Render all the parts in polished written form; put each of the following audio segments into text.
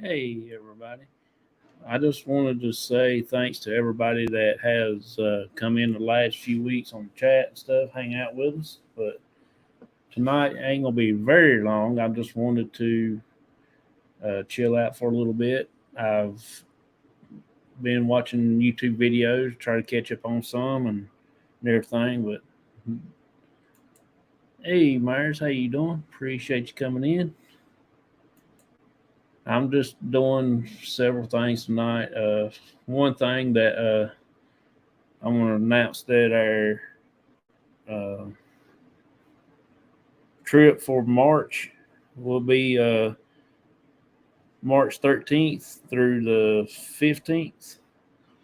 Hey, everybody. I just wanted to say thanks to everybody that has come in the last few weeks on the chat and stuff, hang out with us. But tonight ain't going to be very long. I just wanted to chill out for a little bit. I've been watching YouTube videos, try to catch up on some and everything. But hey, Myers, how you doing? Appreciate you coming in. I'm just doing several things tonight. One thing that I'm going to announce that our uh, trip for March will be March 13th through the 15th.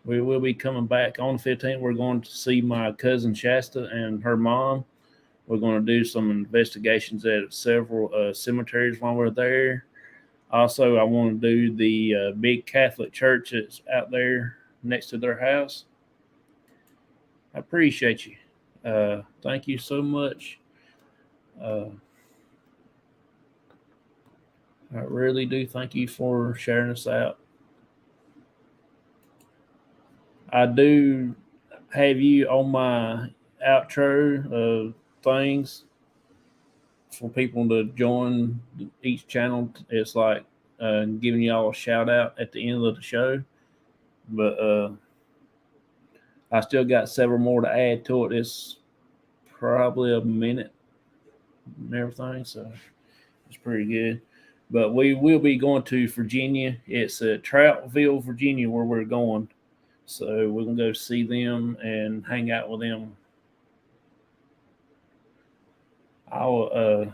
We will be coming back on the 15th. We're going to see my cousin Shasta and her mom. We're going to do some investigations at several cemeteries while we're there. Also, I want to do the big Catholic church that's out there next to their house. I appreciate you. Thank you so much. I really do thank you for sharing us out. I do have you on my outro things for people to join each channel. It's like giving y'all a shout out at the end of the show. But I still got several more to add to it. It's probably a minute and everything, so it's pretty good. But we will be going to Virginia. It's at Troutville, Virginia, where we're going. So we're going to go see them and hang out with them. I'll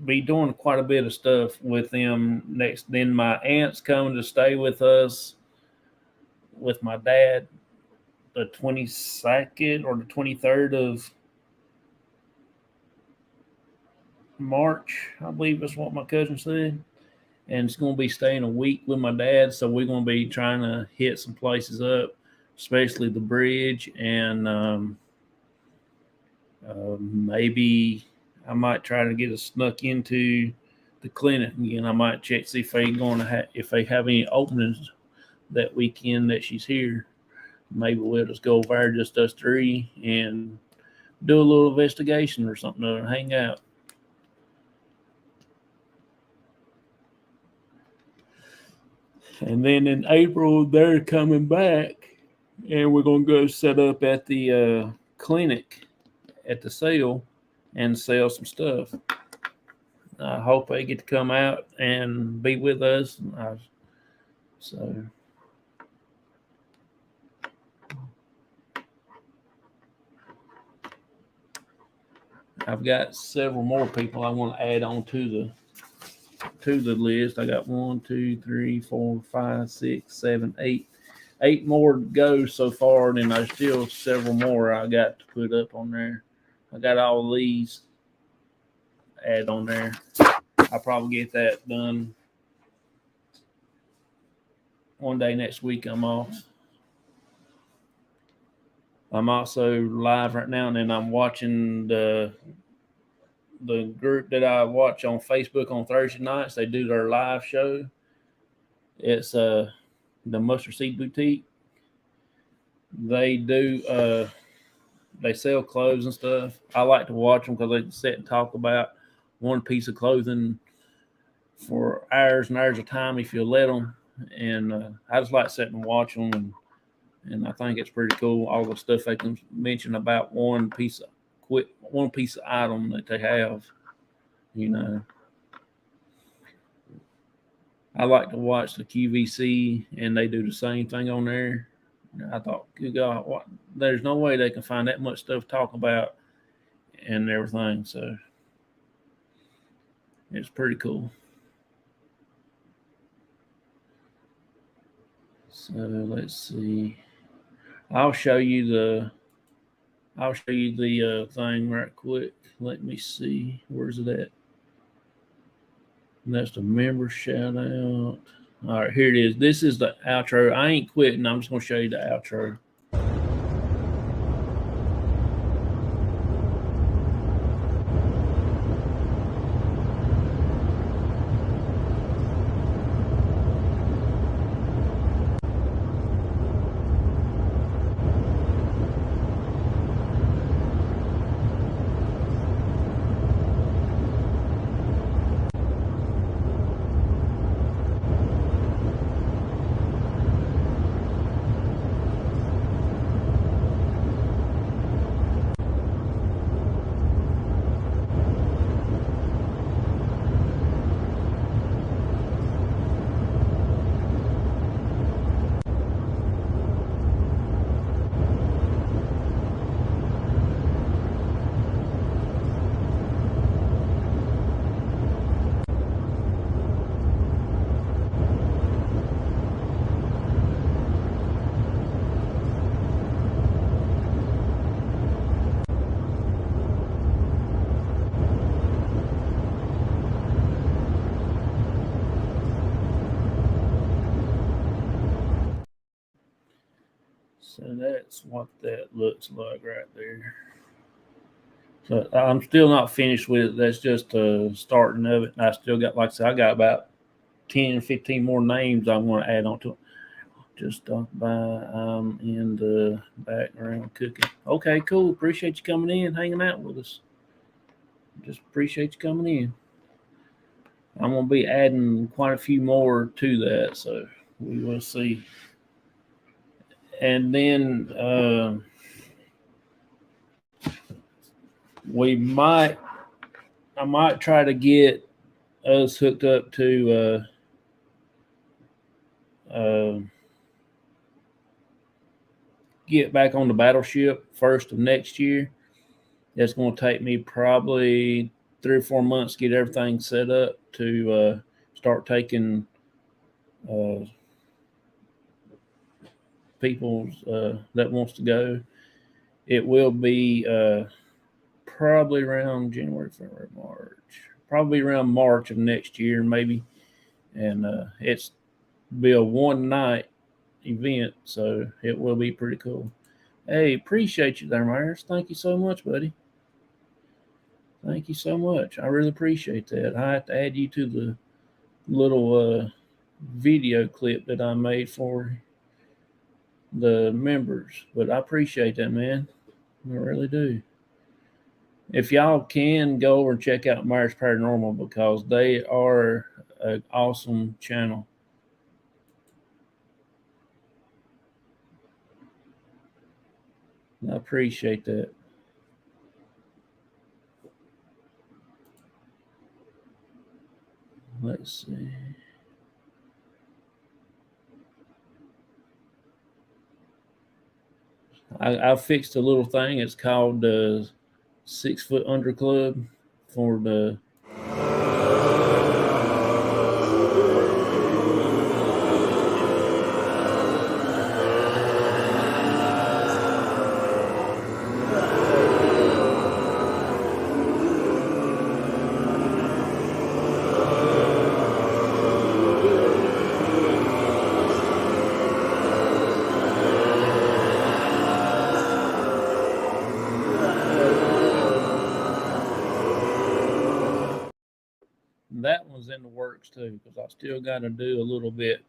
be doing quite a bit of stuff with them next. Then my aunt's coming to stay with us with my dad the 22nd or the 23rd of March, I believe that's what my cousin said. And it's going to be staying a week with my dad. So we're going to be trying to hit some places up, especially the bridge. And maybe I might try to get us snuck into the clinic again. I might check, see if if they have any openings that weekend that she's here. Maybe we'll just go over there, just us three, and do a little investigation or something to hang out. And then in April, they're coming back, and we're going to go set up at the clinic at the sale and sell some stuff. I hope they get to come out and be with us. So I've got several more people I want to add on to the list. I got 1, 2, 3, 4, 5, 6, 7, 8. 8 more to go so far, and then there's still several more I got to put up on there. I got all these add on there. I'll probably get that done one day next week. I'm off. I'm also live right now, and then I'm watching the group that I watch on Facebook on Thursday nights. They do their live show. It's the Mustard Seed Boutique. They do they sell clothes and stuff. I like to watch them because they can sit and talk about one piece of clothing for hours and hours of time if you let them. And I just like sitting and watch them, and I think it's pretty cool. All the stuff they can mention about one piece of item that they have. You know, I like to watch the QVC, and they do the same thing on there. I thought, good God, there's no way they can find that much stuff to talk about and everything. So it's pretty cool. So let's see. I'll show you the thing right quick. Let me see. Where's it at? And that's the member shout out. All right, here it is. This is the outro. I ain't quitting. I'm just going to show you the outro. So that's what that looks like right there. So I'm still not finished with it. That's just a starting of it. I still got, like I said, I got about 10, 15 more names I'm going to add on to it. Just stop by. I'm in the background cooking. Okay, cool. Appreciate you coming in, hanging out with us. Just appreciate you coming in. I'm going to be adding quite a few more to that, so we will see. And then I might try to get us hooked up to get back on the battleship first of next year. It's going to take me probably 3 or 4 months to get everything set up to start taking people that wants to go. It will be probably around January, February, March. Probably around March of next year, maybe. And it's be a one night event, so it will be pretty cool. Hey, appreciate you there, Myers. Thank you so much, buddy. Thank you so much. I really appreciate that. I have to add you to the little video clip that I made for the members, but I appreciate that, man. I really do. If y'all can go over and check out Myers Paranormal, because they are an awesome channel. I appreciate that. Let's see. I fixed a little thing. It's called the 6 Foot Under Club for the that one's in the works too, because I still got to do a little bit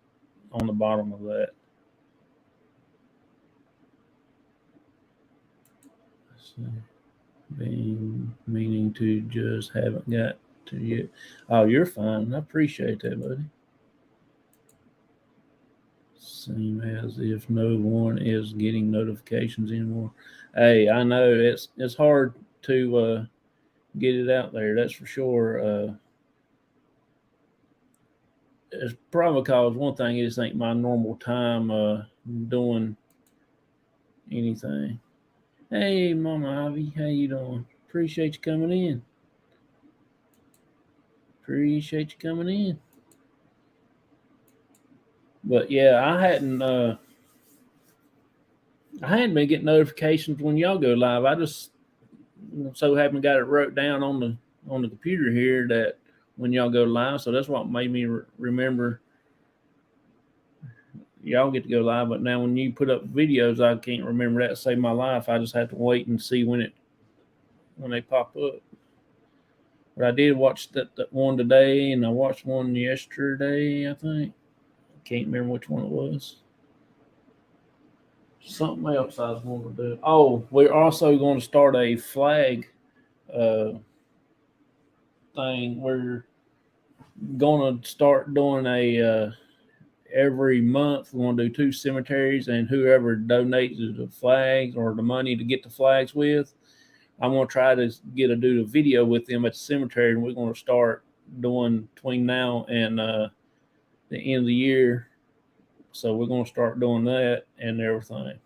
on the bottom of that. Being meaning to, just haven't got to yet. Oh, you're fine. I appreciate that, buddy. Same as if no one is getting notifications anymore. Hey, I know it's hard to get it out there. That's for sure. It's probably because one thing is ain't my normal time doing anything. Hey, Mama Ivy, how you doing? Appreciate you coming in. Appreciate you coming in. But yeah, I hadn't been getting notifications when y'all go live. I just so happen got it wrote down on the computer here that when y'all go live. So that's what made me remember y'all get to go live. But now when you put up videos, I can't remember that to save my life. I just have to wait and see when they pop up. But I did watch that one today, and I watched one yesterday, I think. I can't remember which one it was. Something else I was going to do. Oh, we're also going to start a flag thing. We're going to start doing a every month. We're going to do 2 cemeteries, and whoever donates the flags or the money to get the flags with, I'm going to try to do a video with them at the cemetery, and we're going to start doing between now and the end of the year. So we're going to start doing that and everything.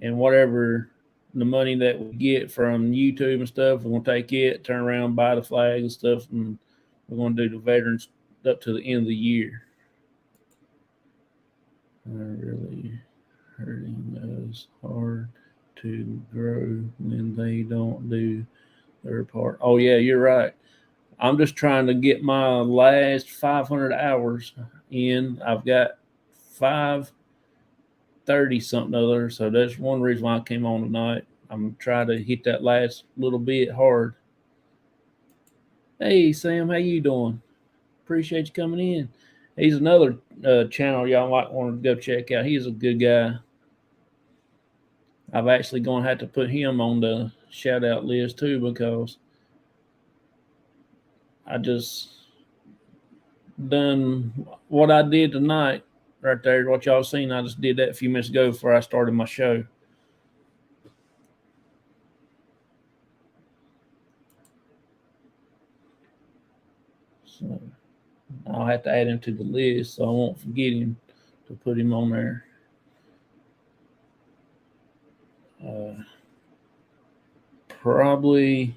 And whatever the money that we get from YouTube and stuff, we're going to take it, turn around, buy the flag and stuff, and we're going to do the veterans up to the end of the year. Really hurting us hard to grow when they don't do their part. Oh, yeah, you're right. I'm just trying to get my last 500 hours in. I've got 5 30 something other. So that's one reason why I came on tonight. I'm trying to hit that last little bit hard. Hey Sam, how you doing? Appreciate you coming in. He's another channel y'all might want to go check out. He's a good guy. I've actually going to have to put him on the shout out list too, because I just done what I did tonight right there. What y'all seen, I just did that a few minutes ago before I started my show. So I'll have to add him to the list so I won't forget him to put him on there. Probably,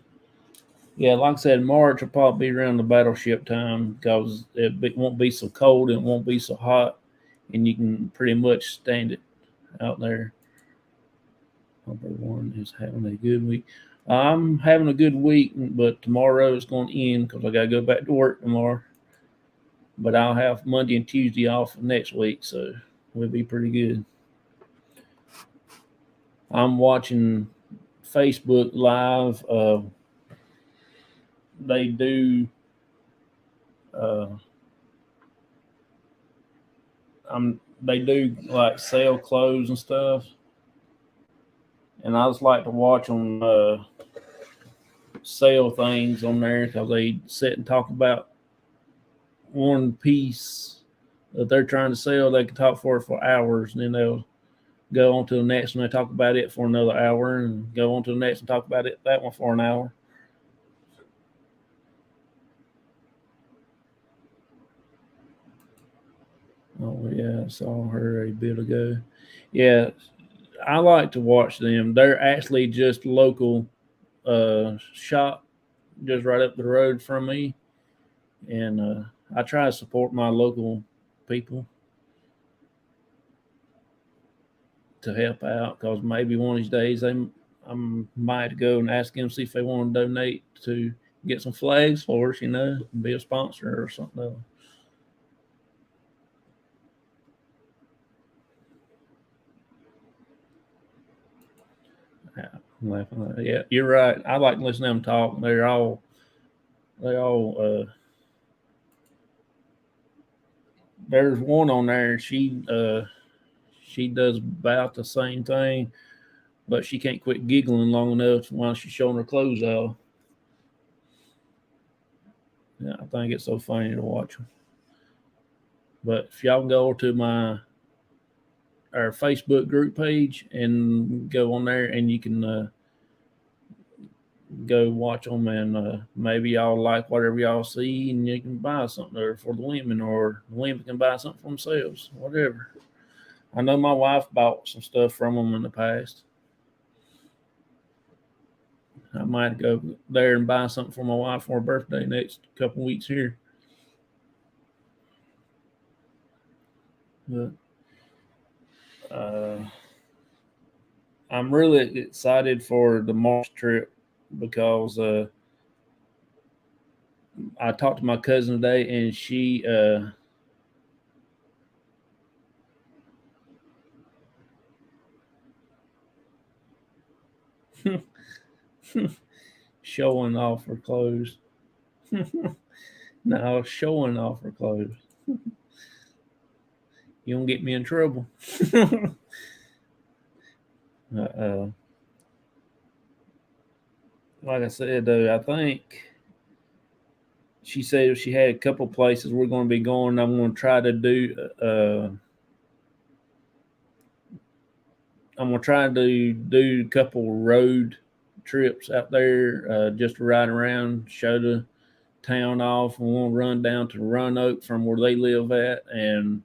yeah, like I said, March will probably be around the battleship time, because it won't be so cold and it won't be so hot, and you can pretty much stand it out there. Hope everyone is having a good week. I'm having a good week, but tomorrow is going to end because I got to go back to work tomorrow. But I'll have Monday and Tuesday off next week, so we'll be pretty good. I'm watching Facebook Live. They do. They do like sell clothes and stuff, and I just like to watch them sell things on there, because they sit and talk about one piece that they're trying to sell. They can talk for hours, and then they'll go on to the next one. They talk about it for another hour, and go on to the next and talk about that one for an hour. Oh yeah, I saw her a bit ago. Yeah, I like to watch them. They're actually just local shop, just right up the road from me, and I try to support my local people to help out, because maybe one of these days I might go and ask them, see if they want to donate to get some flags for us, be a sponsor or something else. Yeah, I'm laughing. Yeah, you're right. I like listening to them talk. They all. There's one on there. She does about the same thing, but she can't quit giggling long enough while she's showing her clothes off. Yeah, I think it's so funny to watch them. But if y'all can go to our Facebook group page and go on there, and you can go watch them, and maybe y'all like whatever y'all see, and you can buy something there for the women, or the women can buy something for themselves, whatever. I know my wife bought some stuff from them in the past. I might go there and buy something for my wife for her birthday next couple weeks here. But I'm really excited for the March trip, because I talked to my cousin today, and she showing off her clothes. No, showing off her clothes. You don't get me in trouble. uh, like I said, though, I think she said she had a couple places we're going to be going. I'm going to try to do. I'm going to try to do a couple road trips out there, just to ride around, show the town off. We want to run down to Roanoke from where they live at, and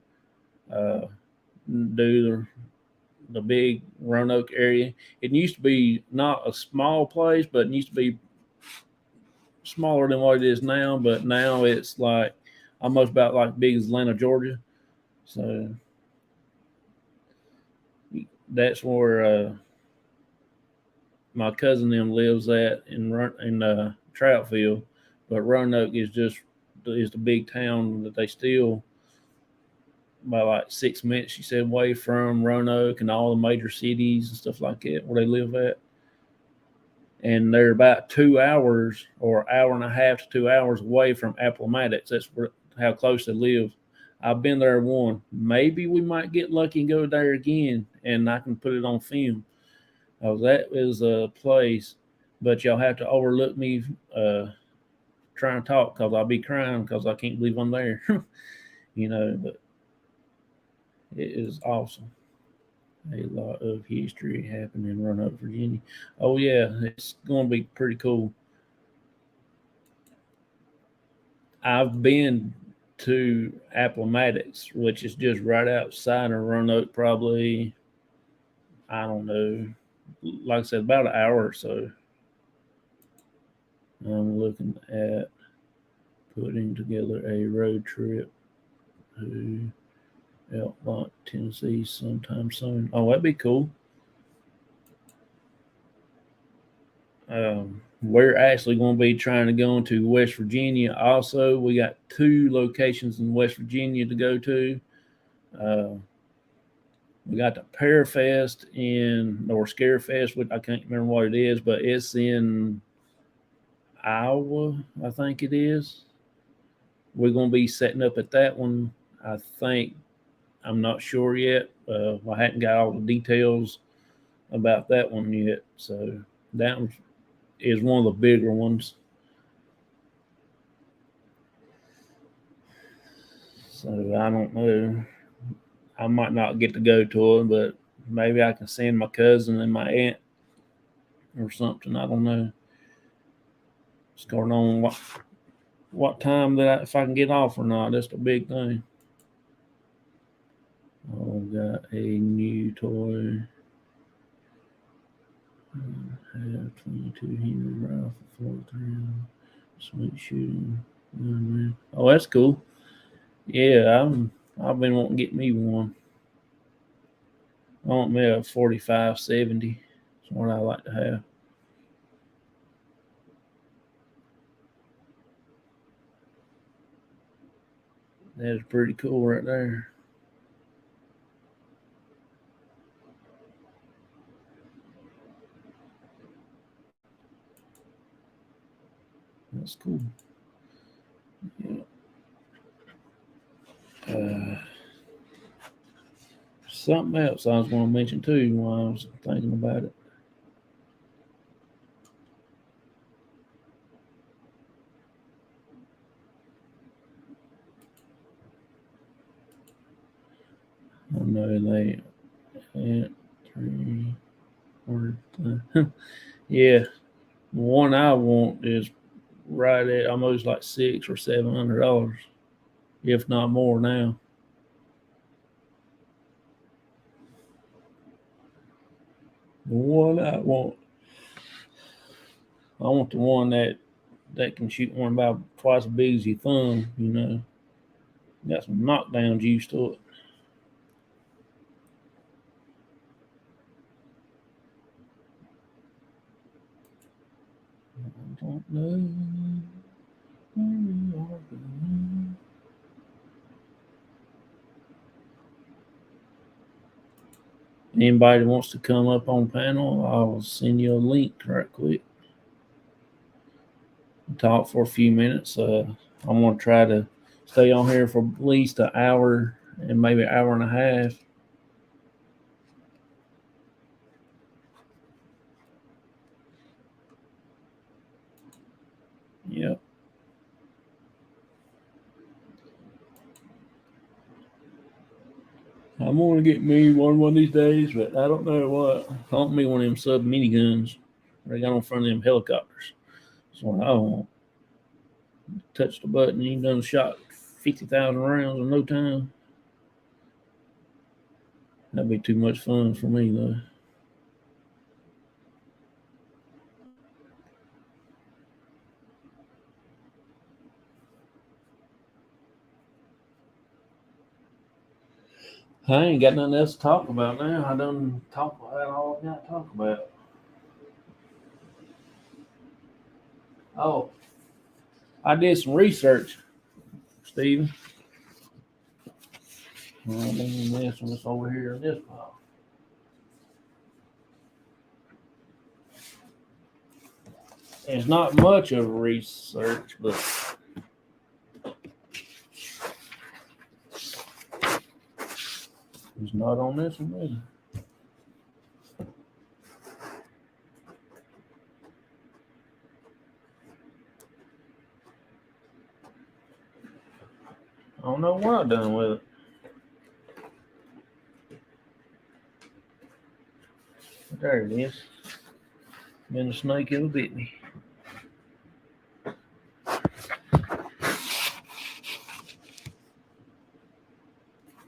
uh, do the big Roanoke area. It used to be not a small place, but it used to be smaller than what it is now. But now it's like almost about like big as Atlanta, Georgia. So that's where my cousin them lives at in Troutfield. But Roanoke is the big town that they still about like 6 minutes, she said, away from Roanoke and all the major cities and stuff like that where they live at. And they're about 2 hours or hour and a half to 2 hours away from Appomattox. That's how close they live. I've been there one. Maybe we might get lucky and go there again, and I can put it on film. That is a place, but y'all have to overlook me trying to talk because I'll be crying because I can't believe I'm there. But it is awesome. A lot of history happened in Roanoke, Virginia. Oh yeah, it's going to be pretty cool. I've been to Appomattox, which is just right outside of Roanoke, probably, I don't know, like I said, about an hour or so. I'm looking at putting together a road trip to Elkmont, Tennessee sometime soon. Oh, that'd be cool. We're actually going to be trying to go into West Virginia. Also, we got 2 locations in West Virginia to go to. We got the Pear Fest or Scare Fest, which I can't remember what it is, but it's in Iowa, I think it is. We're going to be setting up at that one, I think. I'm not sure yet. I hadn't got all the details about that one yet. So that one is one of the bigger ones. So I don't know. I might not get to go to it, but maybe I can send my cousin and my aunt or something. I don't know. It's going on what time if I can get off or not. That's the big thing. Oh, got a new toy. I have 22 Henry rifle, 4-3, sweet shooting. Oh, that's cool. Yeah, I've been wanting to get me one. I want me a 45-70. That's what I like to have. That is pretty cool right there. That's cool. Yeah. Something else I was going to mention too while I was thinking about it. I know they had 3 or yeah. The one I want is right at almost like $600 or $700, if not more now. The one I want the one that can shoot one about twice as big as your thumb. Got some knockdown juice to it. I don't know where we are going. Anybody wants to come up on panel, I'll send you a link right quick. Talk for a few minutes. I'm going to try to stay on here for at least an hour and maybe an hour and a half. Yep. I'm going to get me one of these days, but I don't know what. I want me one of them sub miniguns they got on front of them helicopters. That's what I want. Touch the button, you done shot 50,000 rounds in no time. That'd be too much fun for me, though. I ain't got nothing else to talk about now. I done talk about all I got to talk about. Oh, I did some research, Steven. Well, then this one's over here in this pile. It's not much of research, but it's not on this one either. I don't know what I've done with it. There it is. Been a snake, it'll bit me.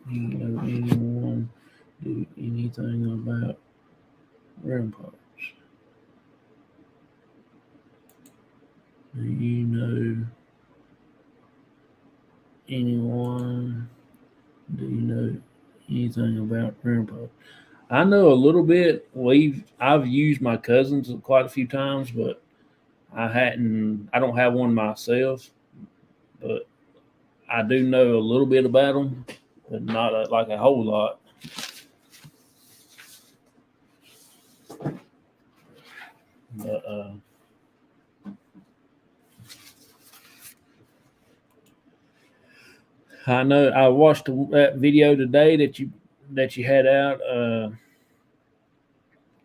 Do you know anyone do anything about REM pods? Do you know anyone? Do you know anything about REM pods? I know a little bit. I've used my cousins quite a few times, but I don't have one myself, but I do know a little bit about them, but not like a whole lot. But I know I watched that video today that you had out.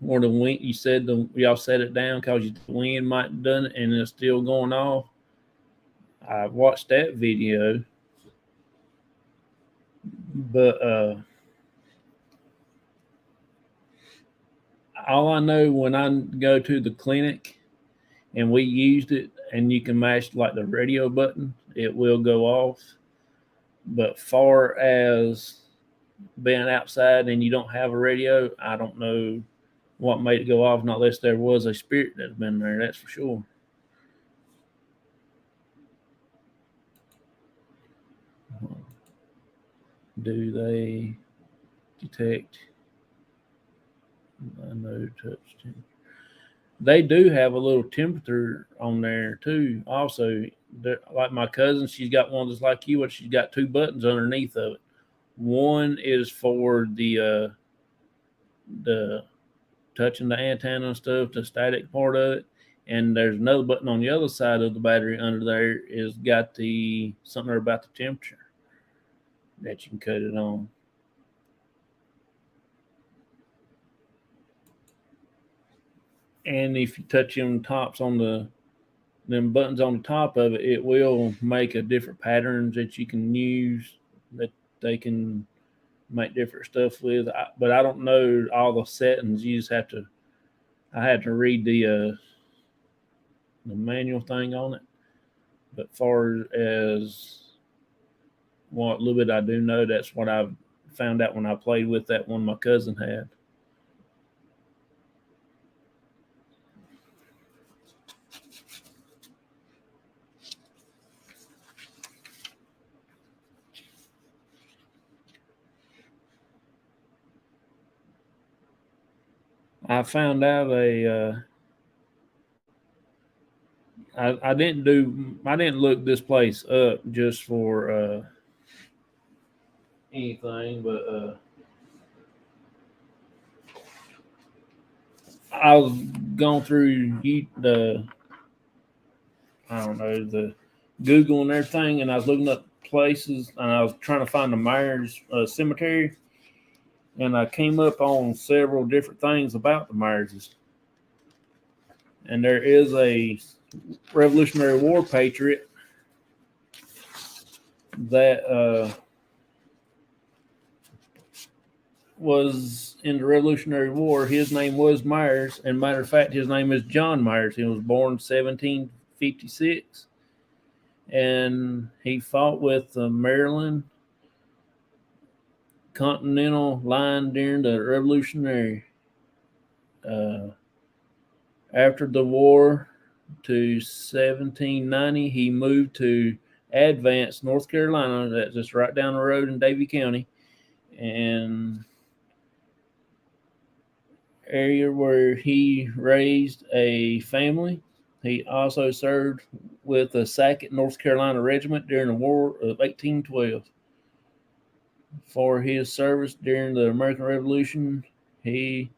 Where the wind, you said y'all set it down because the wind might have done it, and it's still going off. I watched that video, but all I know when I go to the clinic and we used it, and you can mash like the radio button, it will go off. But far as being outside and you don't have a radio, I don't know what made it go off, not unless there was a spirit that's been there, that's for sure. Do they detect? I know touch temperature. They do have a little temperature on there too. Also, like my cousin, she's got one that's like you, but she's got two buttons underneath of it. One is for the touching the antenna and stuff, the static part of it, and there's another button on the other side of the battery under there is got the something about the temperature that you can cut it on. And if you touch them tops on them buttons on the top of it, it will make a different patterns that you can use that they can make different stuff with. But I don't know all the settings. You just have to. I had to read the manual thing on it. But far as what little bit I do know, that's what I found out when I played with that one my cousin had. I found out I didn't look this place up just for anything, but I was going through the I don't know the Google and everything, and I was looking up places, and I was trying to find the Myers Cemetery, and I came up on several different things about the Myerses. And there is a Revolutionary War patriot that was in the Revolutionary War. His name was Myers, and matter of fact, his name is John Myers. He was born 1756, and he fought with the Maryland Continental Line during the Revolutionary. After the war to 1790, he moved to Advance, North Carolina. That's just right down the road in Davie County, and area where he raised a family. He also served with the 2nd North Carolina Regiment during the War of 1812. for his service during the American Revolution. He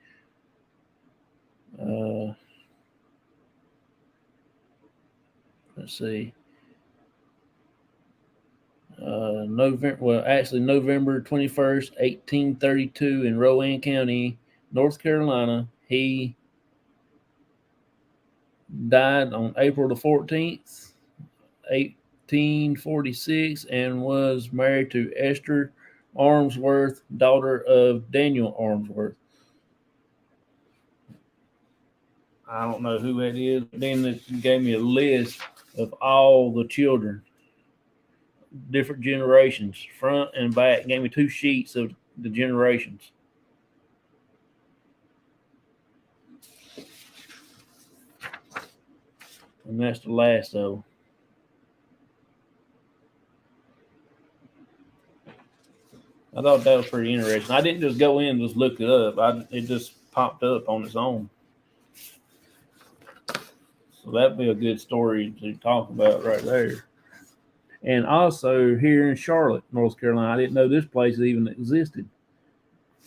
let's see, November 21st, 1832, in Rowan County, North Carolina. He died on April the 14th, 1846, and was married to Esther Armsworth, daughter of Daniel Armsworth. I don't know who that is, but then it gave me a list of all the children, different generations, front and back. It gave me 2 sheets of the generations. And that's the last of them. I thought that was pretty interesting. I didn't just go in and just look it up. It just popped up on its own. So that'd be a good story to talk about right there. And also here in Charlotte, North Carolina, I didn't know this place even existed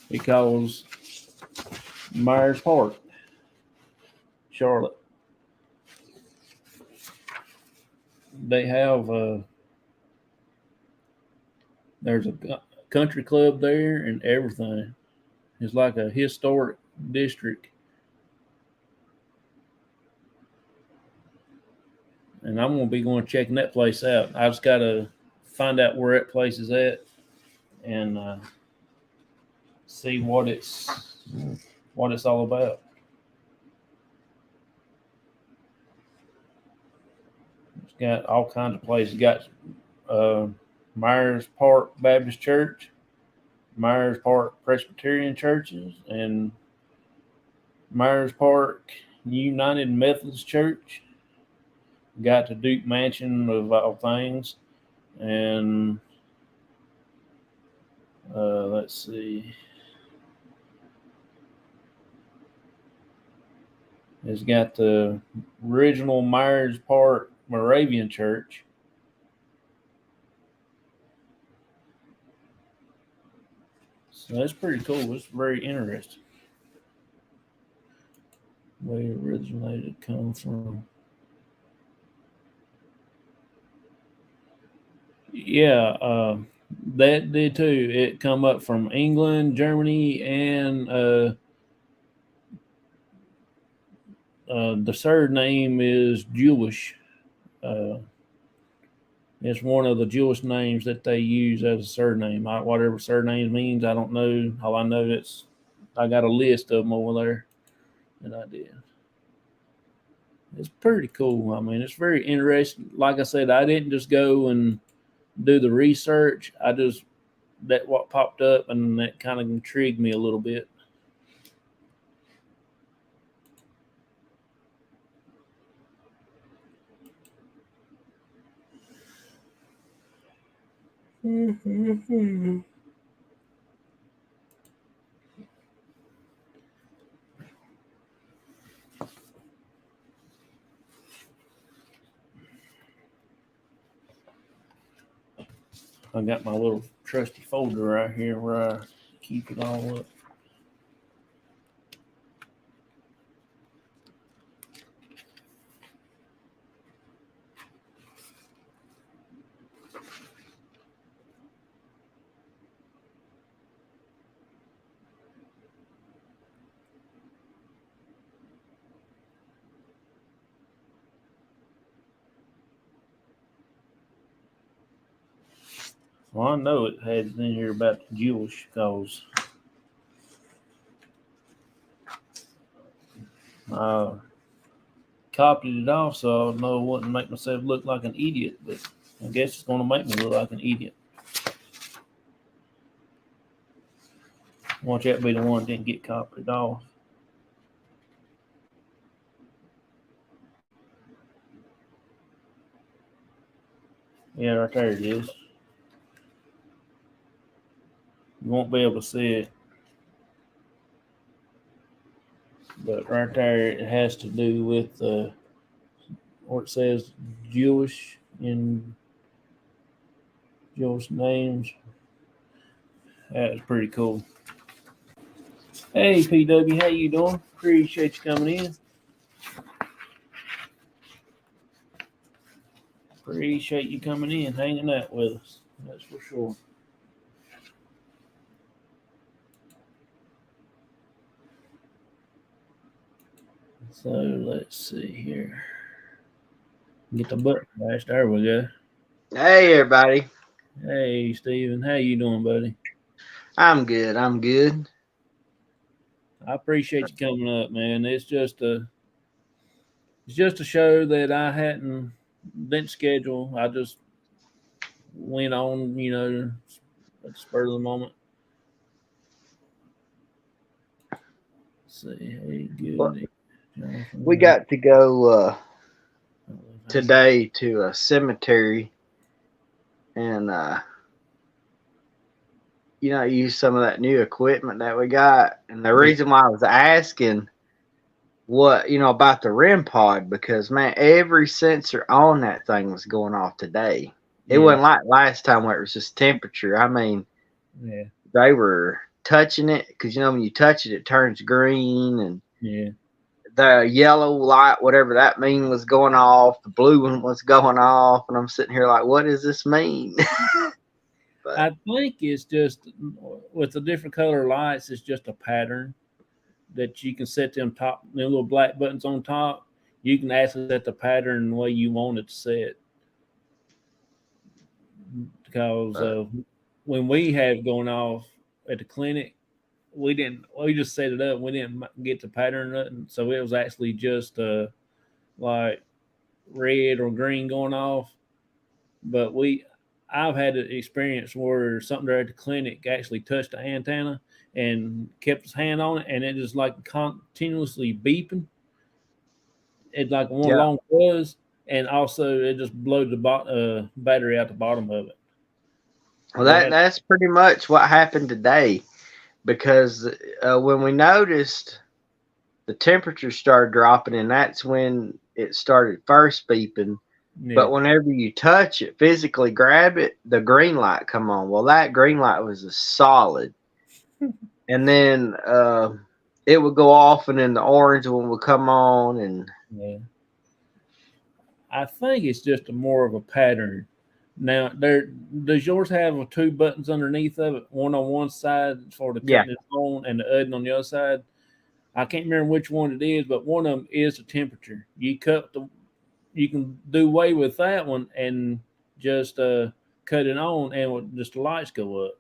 because Myers Park, Charlotte. They have there's a country club there and everything. It's like a historic district. And I'm going to be going checking that place out. I just got to find out where that place is at and see what it's all about. It's got all kinds of places. It's got Myers Park Baptist Church, Myers Park Presbyterian Churches, and Myers Park United Methodist Church. Got the Duke Mansion of all things, and let's see. It's got the original Myers Park Moravian Church. So that's pretty cool. It's very interesting. Where it originated come from. Yeah, that did too. It come up from England, Germany, and the surname is Jewish. It's one of the Jewish names that they use as a surname. Whatever surname means, I don't know. All I know is I got a list of them over there that I did. It's pretty cool. I mean, it's very interesting. Like I said, I didn't just go and do the research. That what popped up, and that kind of intrigued me a little bit. Mm-hmm. I got my little trusty folder right here where I keep it all up. Well, I know it has in here about the Jewish cause. I copied it off so I know it wouldn't make myself look like an idiot, but I guess it's going to make me look like an idiot. Watch that be the one that didn't get copied off. Yeah, right there it is. You won't be able to see it. But right there, it has to do with where it says Jewish in Jewish names. That was pretty cool. Hey, PW, how you doing? Appreciate you coming in. Appreciate you coming in, hanging out with us. That's for sure. So let's see here. Get the button flashed. There we go. Hey, everybody. Hey, Steven, how you doing, buddy? I'm good. I'm good. I appreciate you coming up, man. It's just a show that I didn't schedule. I just went on, at the spur of the moment. Let's see, hey, Well, good. we Jonathan, got to go today to a cemetery and, use some of that new equipment that we got. And the yeah, reason why I was asking about the REM pod, because, man, every sensor on that thing was going off today. It yeah, wasn't like last time where it was just temperature. I mean, yeah, they were touching it because, when you touch it, it turns green and yeah. the yellow light, whatever that mean, was going off. The blue one was going off, and I'm sitting here like, what does this mean? But I think it's just with the different color lights. It's just a pattern that you can set them little black buttons on top. You can actually set the pattern the way you want it to set. Because but when we had going off at the clinic, we just set it up. We didn't get the pattern or nothing, so it was actually just like red or green going off. But I've had an experience where something there at the clinic actually touched the antenna and kept his hand on it, and it just like continuously beeping. It's like one yeah, long buzz, and also it just blowed the battery out the bottom of it. well, We that had that's pretty much what happened today because when we noticed the temperature started dropping, and that's when it started first beeping. yeah, But whenever you touch it, physically grab it, the green light come on. Well, that green light was a solid, and then it would go off, and then the orange one would come on, and yeah. I think it's just a more of a pattern. Now, there does yours have two buttons underneath of it, one on one side for the yeah. cutting it on, and the other on the other side? I can't remember which one it is, but one of them is the temperature. You can do away with that one and just cut it on, and just the lights go up.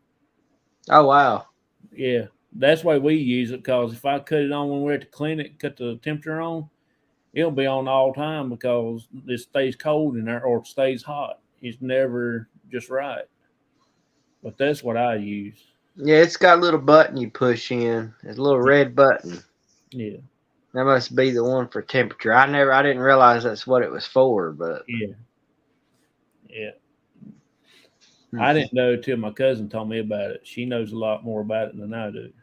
Oh wow. Yeah, that's why we use it. Because if I cut it on when we're at the clinic, cut the temperature on, it'll be on all time because it stays cold in there or it stays hot. It's never just right. But that's what I use. Yeah, it's got a little button you push in. It's a little red button. Yeah, That must be the one for temperature. I didn't realize that's what it was for, but yeah, yeah. hmm. I didn't know till my cousin told me about it. She knows a lot more about it than I do.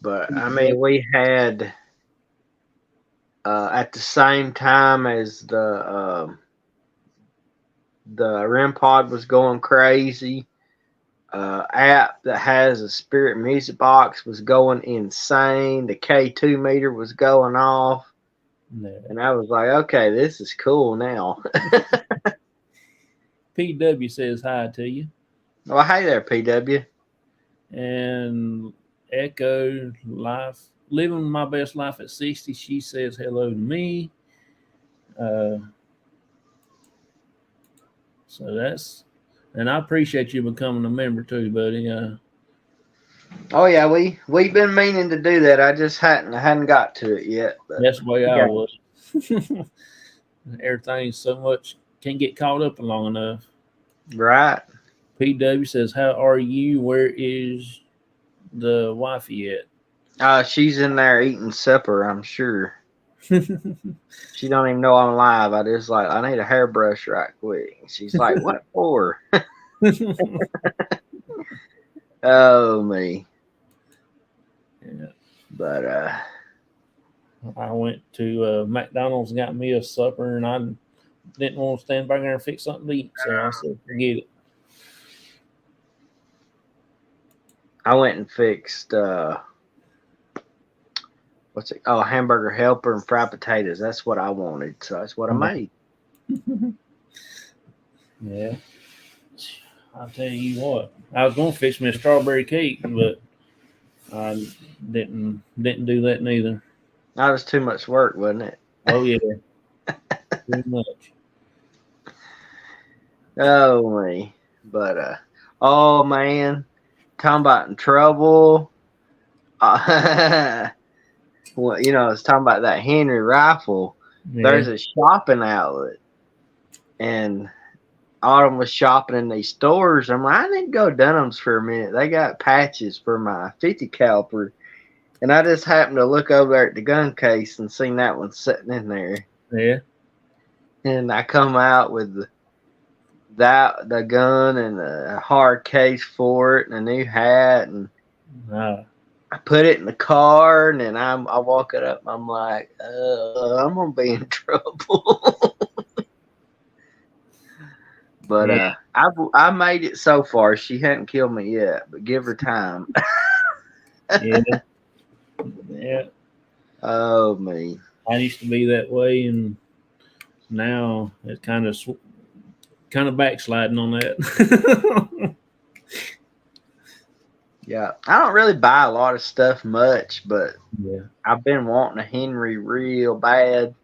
But I mean, we had at the same time as the REM pod was going crazy. App that has a spirit music box was going insane. The K2 meter was going off, No. and I was like, okay, this is cool now. PW says hi to you. Well, hey there, PW. And Echo Life, living my best life at 60. She says hello to me. Uh, and I appreciate you becoming a member too, buddy. Oh yeah, we've been meaning to do that. I hadn't got to it yet, but That's the way we I got was. Everything's so much, can't get caught up in long enough. it. Right. PW says, how are you? Where is the wifey at? She's in there eating supper, I'm sure. She don't even know I'm live. I just like I need a hairbrush right quick. She's like, "What for?" Oh me. Yeah. But I went to McDonald's and got me a supper, and I didn't want to stand back there and fix something to eat, so I said, forget it. I went and fixed what's it? Oh, hamburger helper and fried potatoes. That's what I wanted, so that's what I made. Yeah. I'll tell you what. I was gonna fix me a strawberry cake, but I didn't do that neither. That was too much work, wasn't it? Oh yeah, too much. Oh me. But oh man, talking about in trouble. Well, I was talking about that Henry rifle. Yeah, There's a shopping outlet, and Autumn was shopping in these stores. I'm like, I need to go to Dunham's for a minute. They got patches for my 50 caliber, and I just happened to look over there at the gun case and seen that one sitting in there. yeah. And I come out with the gun and a hard case for it and a new hat, and I put it in the car, and then I walk it up and I'm like, I'm gonna be in trouble. But Yeah. I made it so far. She hadn't killed me yet, but give her time. Yeah, yeah. Oh me. I used to be that way, and now it's kind of backsliding on that. Yeah, I don't really buy a lot of stuff much, but Yeah, I've been wanting a Henry real bad.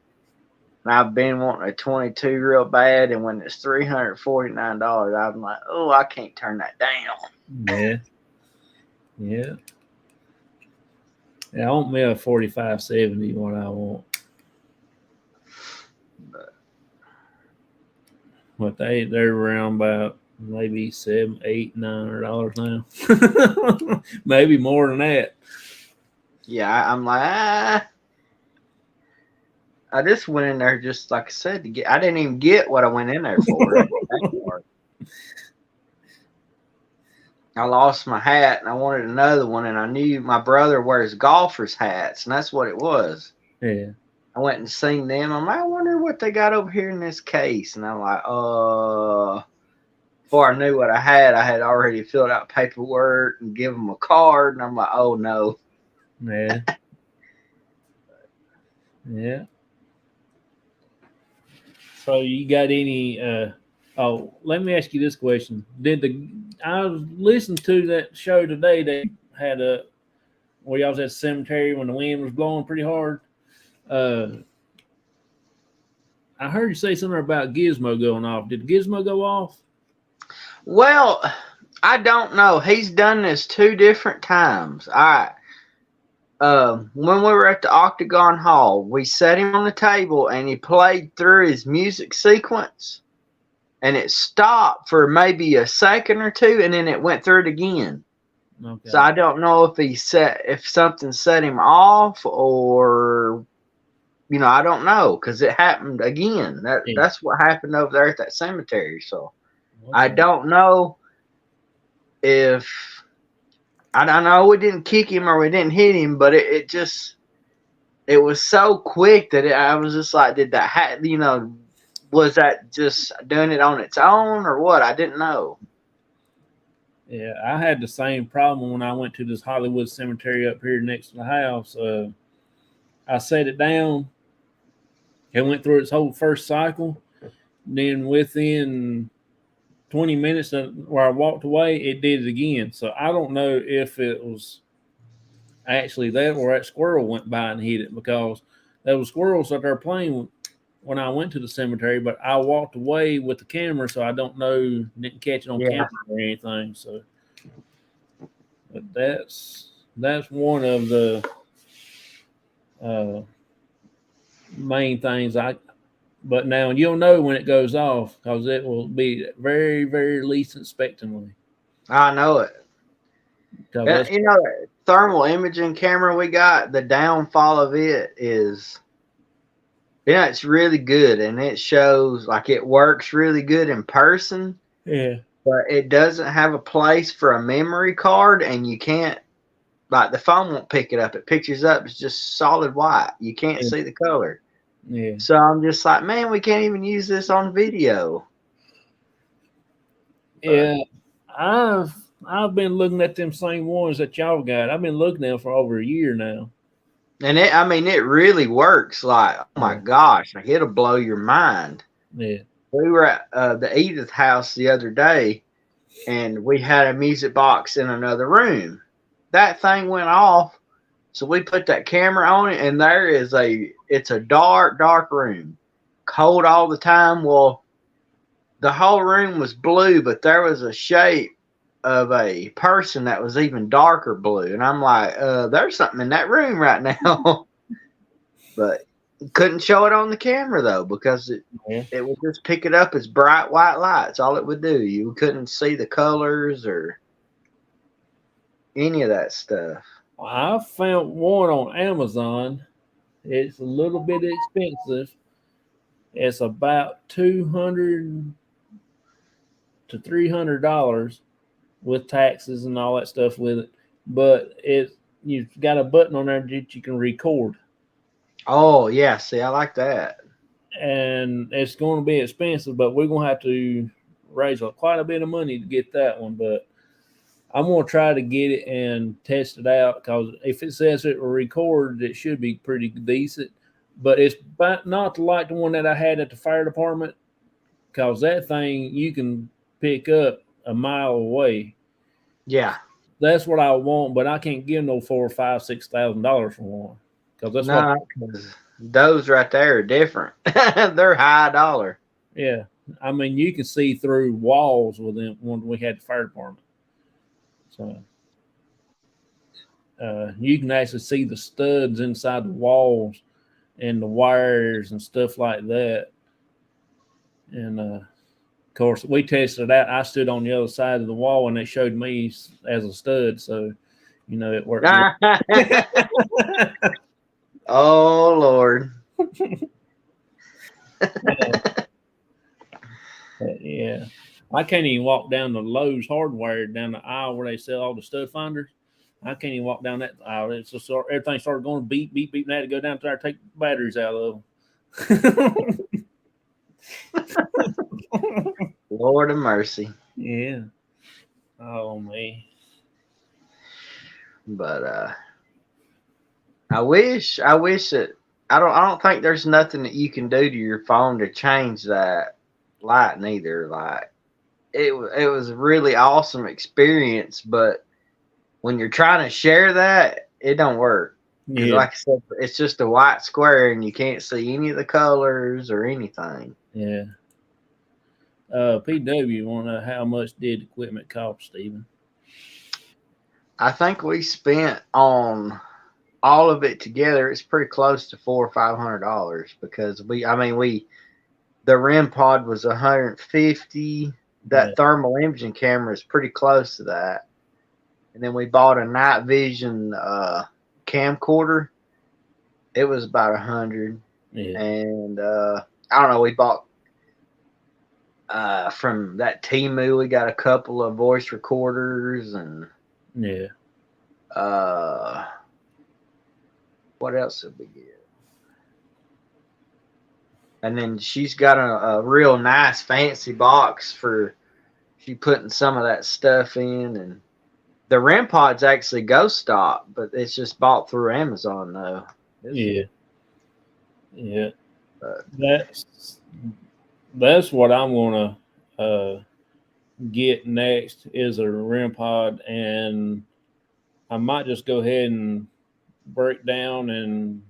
And I've been wanting a 22 real bad, and when it's $349, I'm like, oh, I can't turn that down. yeah, yeah. Yeah, I want me a 4570. What I want, but they're around about maybe $700, $800, $900 now, maybe more than that. Yeah, I'm like, I just went in there just like I said to get. I didn't even get what I went in there for. I lost my hat and I wanted another one, and I knew my brother wears golfers hats, and that's what it was. Yeah, I went and seen them. I'm like, I wonder what they got over here in this case, and I'm like, Before I knew what I had already filled out paperwork and give them a card, and I'm like, oh no. yeah, yeah. So you got any? Oh, let me ask you this question: I listened to that show today? They had a where y'all was at the cemetery when the wind was blowing pretty hard. Uh, I heard you say something about Gizmo going off. Did Gizmo go off? Well, I don't know. He's done this 2 different times. All right. When we were at the Octagon Hall, we set him on the table and he played through his music sequence, and it stopped for maybe a second or two, and then it went through it again. Okay. So I don't know if something set him off, or I don't know, because it happened again. That's what happened over there at that cemetery. So Okay. I don't know if. I don't know. We didn't kick him or we didn't hit him, but it was so quick that I was just like, did that was that just doing it on its own or what? I didn't know. Yeah, I had the same problem when I went to this Hollywood cemetery up here next to the house. I set it down. It went through its whole first cycle. Then within 20 minutes where I walked away, it did it again. So I don't know if it was actually that or that squirrel went by and hit it, because there was squirrels out there playing when I went to the cemetery, but I walked away with the camera, so I don't know, didn't catch it on camera or anything. So, but that's one of the main things. But now you'll know when it goes off, because it will be very, very least expectantly. I know it. The thermal imaging camera we got, the downfall of it is, it's really good, and it shows like it works really good in person. Yeah. But it doesn't have a place for a memory card, and you can't, like, the phone won't pick it up. It pictures up, it's just solid white. You can't see the color. Yeah. So I'm just like, man, we can't even use this on video. Yeah. I've I've been looking at them same ones that y'all got. I've been looking at them for over a year now. And it really works. Like, oh my Yeah. gosh, like it'll blow your mind. Yeah. We were at the Edith house the other day, and we had a music box in another room. That thing went off, so we put that camera on it, and it's a dark, dark room, cold all the time. Well, the whole room was blue, but there was a shape of a person that was even darker blue, and I'm like, there's something in that room right now. But couldn't show it on the camera though because Yeah. it would just pick it up as bright white lights. All it would do. You couldn't see the colors or any of that stuff. I found one on Amazon. It's a little bit expensive. It's about $200 to $300 with taxes and all that stuff with it. But you've got a button on there that you can record, Oh yeah, see, I like that. and it's going to be expensive. But we're going to have to raise quite a bit of money to get that one. But I'm going to try to get it and test it out because if it says it will record, it should be pretty decent. But it's not like the one that I had at the fire department because that thing you can pick up a mile away. Yeah. That's what I want, but I can't give no $4,000, $5,000, $6,000 for one because that's what. No, because those right there are different. They're high dollar. Yeah, I mean you can see through walls with them when we had the fire department. So you can actually see the studs inside the walls and the wires and stuff like that. And of course, we tested it out. I stood on the other side of the wall, and it showed me as a stud. So, it worked good. Oh Lord. Yeah, I can't even walk down the Lowe's Hardware down the aisle where they sell all the stud finders. I can't even walk down that aisle. It's just everything started going beep, beep, beep, and I had to go down there and take batteries out of them. Lord of mercy. Yeah. Oh man. But I wish that I don't think there's nothing that you can do to your phone to change that light neither. Like it was a really awesome experience, but when you're trying to share that, it don't work. Because Yeah. like I said, it's just a white square and you can't see any of the colors or anything. Yeah. PW want to know how much did equipment cost, Stephen? I think we spent on all of it together. It's pretty close to $400 or $500 because the REM pod was 150. Yeah. That thermal imaging camera is pretty close to that. And then we bought a night vision camcorder. It was about 100. Yeah. And I don't know. We bought from that Timu. We got a couple of voice recorders and Yeah. uh, what else did we get? And then she's got a real nice fancy box for she putting some of that stuff in. And the REM pod's actually Ghost Stop, but it's just bought through Amazon though. Yeah. Yeah. But That's what I'm gonna get next is a REM pod, and I might just go ahead and break down and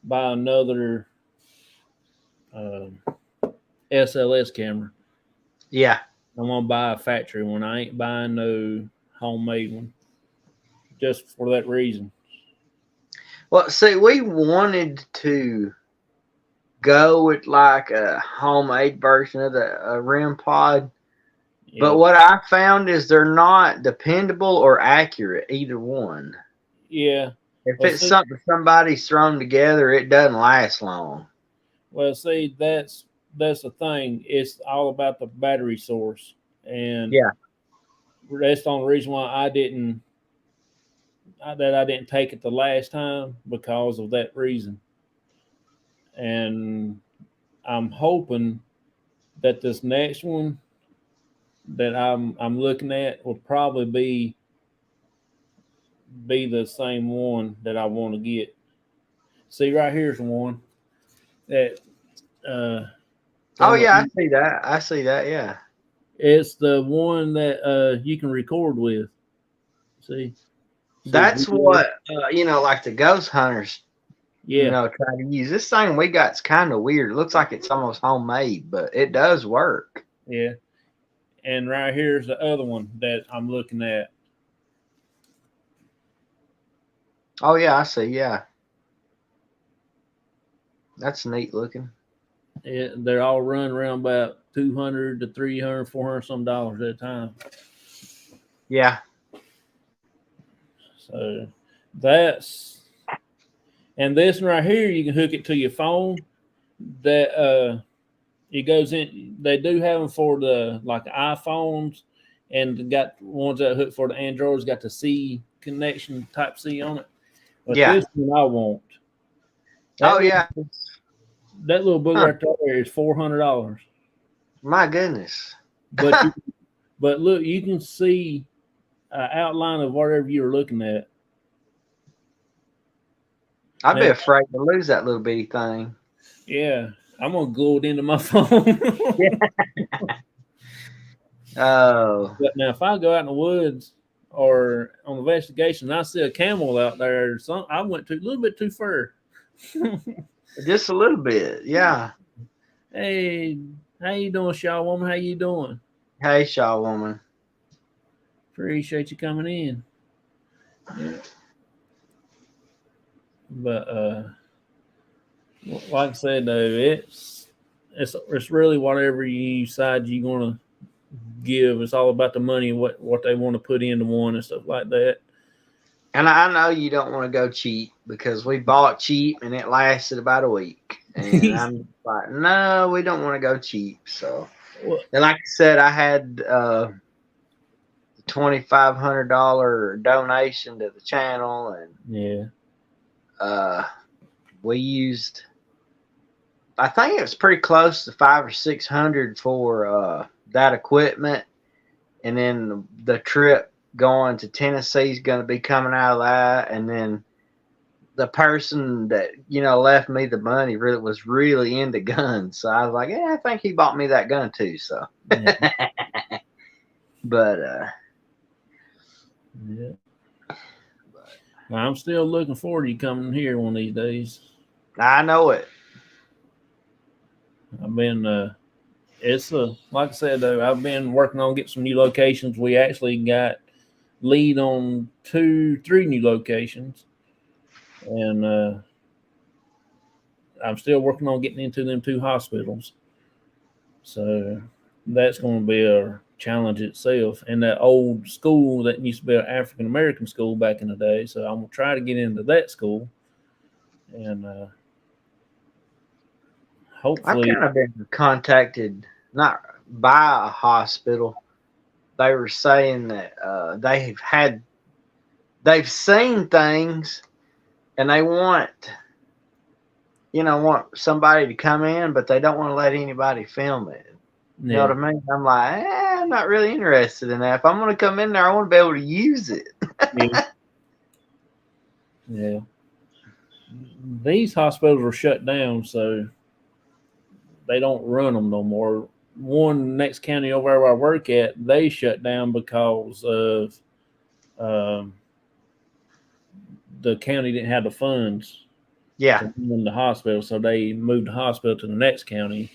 buy another uh, SLS camera. yeah. I'm gonna buy a factory one. I ain't buying no homemade one, just for that reason. Well, see, we wanted to go with like a homemade version of the REM pod. But Yeah, what I found is they're not dependable or accurate, either one. yeah. If Well, it's see, something somebody's thrown together, it doesn't last long. that's the thing. It's all about the battery source, and Yeah. that's the only reason why I didn't take it the last time because of that reason. And I'm hoping that this next one that I'm looking at will probably be the same one that I want to get. See, right here's one that uh, Oh from yeah, I see that. I see that. Yeah, it's the one that you can record with. See that's video. what like the ghost hunters, Yeah, try to use. This thing we got's kind of weird. It looks like it's almost homemade, but it does work. yeah. And right here's the other one that I'm looking at. Oh yeah, I see. Yeah, that's neat looking. They're all run around about 200 to 300, 400 some dollars at a time. Yeah. So that's and this one right here, you can hook it to your phone. That it goes in. They do have them for the like iPhones, and got ones that hook for the Androids. Got the C connection, Type C on it. But Yeah. this one I want. Oh That little, yeah. that little book Huh. right there is $400. My goodness. But but look, you can see an outline of whatever you're looking at. I'd be Now, afraid to lose that little bitty thing. yeah, I'm gonna glue it into my phone. Yeah. Oh. But now, if I go out in the woods or on investigation, and I see a camel out there, I went a little bit too far. Just a little bit. Yeah. Hey, how you doing, Shaw woman? How you doing? Hey, Shaw woman. Appreciate you coming in. Yeah. But like I said though, it's really whatever you decide you're gonna give. It's all about the money, what they want to put into one and stuff like that. And I know you don't want to go cheap because we bought cheap and it lasted about a week. And I'm like, no, we don't want to go cheap. So, Well, and like I said, I had $2,500 donation to the channel, and yeah, uh, we used, I think it was pretty close to 500 or 600 for that equipment, and then the trip going to Tennessee is going to be coming out of that, and then the person that left me the money really was really into guns, so I was like, yeah, I think he bought me that gun too. So, yeah, but yeah. I'm still looking forward to you coming here one of these days. I know it. I've been it's like I said though, I've been working on getting some new locations. We actually got lead on 3 new locations, and I'm still working on getting into them 2 hospitals. So that's going to be a challenge itself. And that old school that used to be an African American school back in the day. So I'm going to try to get into that school, and I've hopefully, kind of been contacted, not by a hospital. They were saying that they've seen things, and they want somebody to come in, but they don't want to let anybody film it. You know what yeah, I mean? I'm like, I'm not really interested in that. If I'm going to come in there, I want to be able to use it. yeah, yeah. These hospitals are shut down, so they don't run them no more. One next county over where I work at, they shut down because of um, the county didn't have the funds Yeah. to run the hospital, so they moved the hospital to the next county.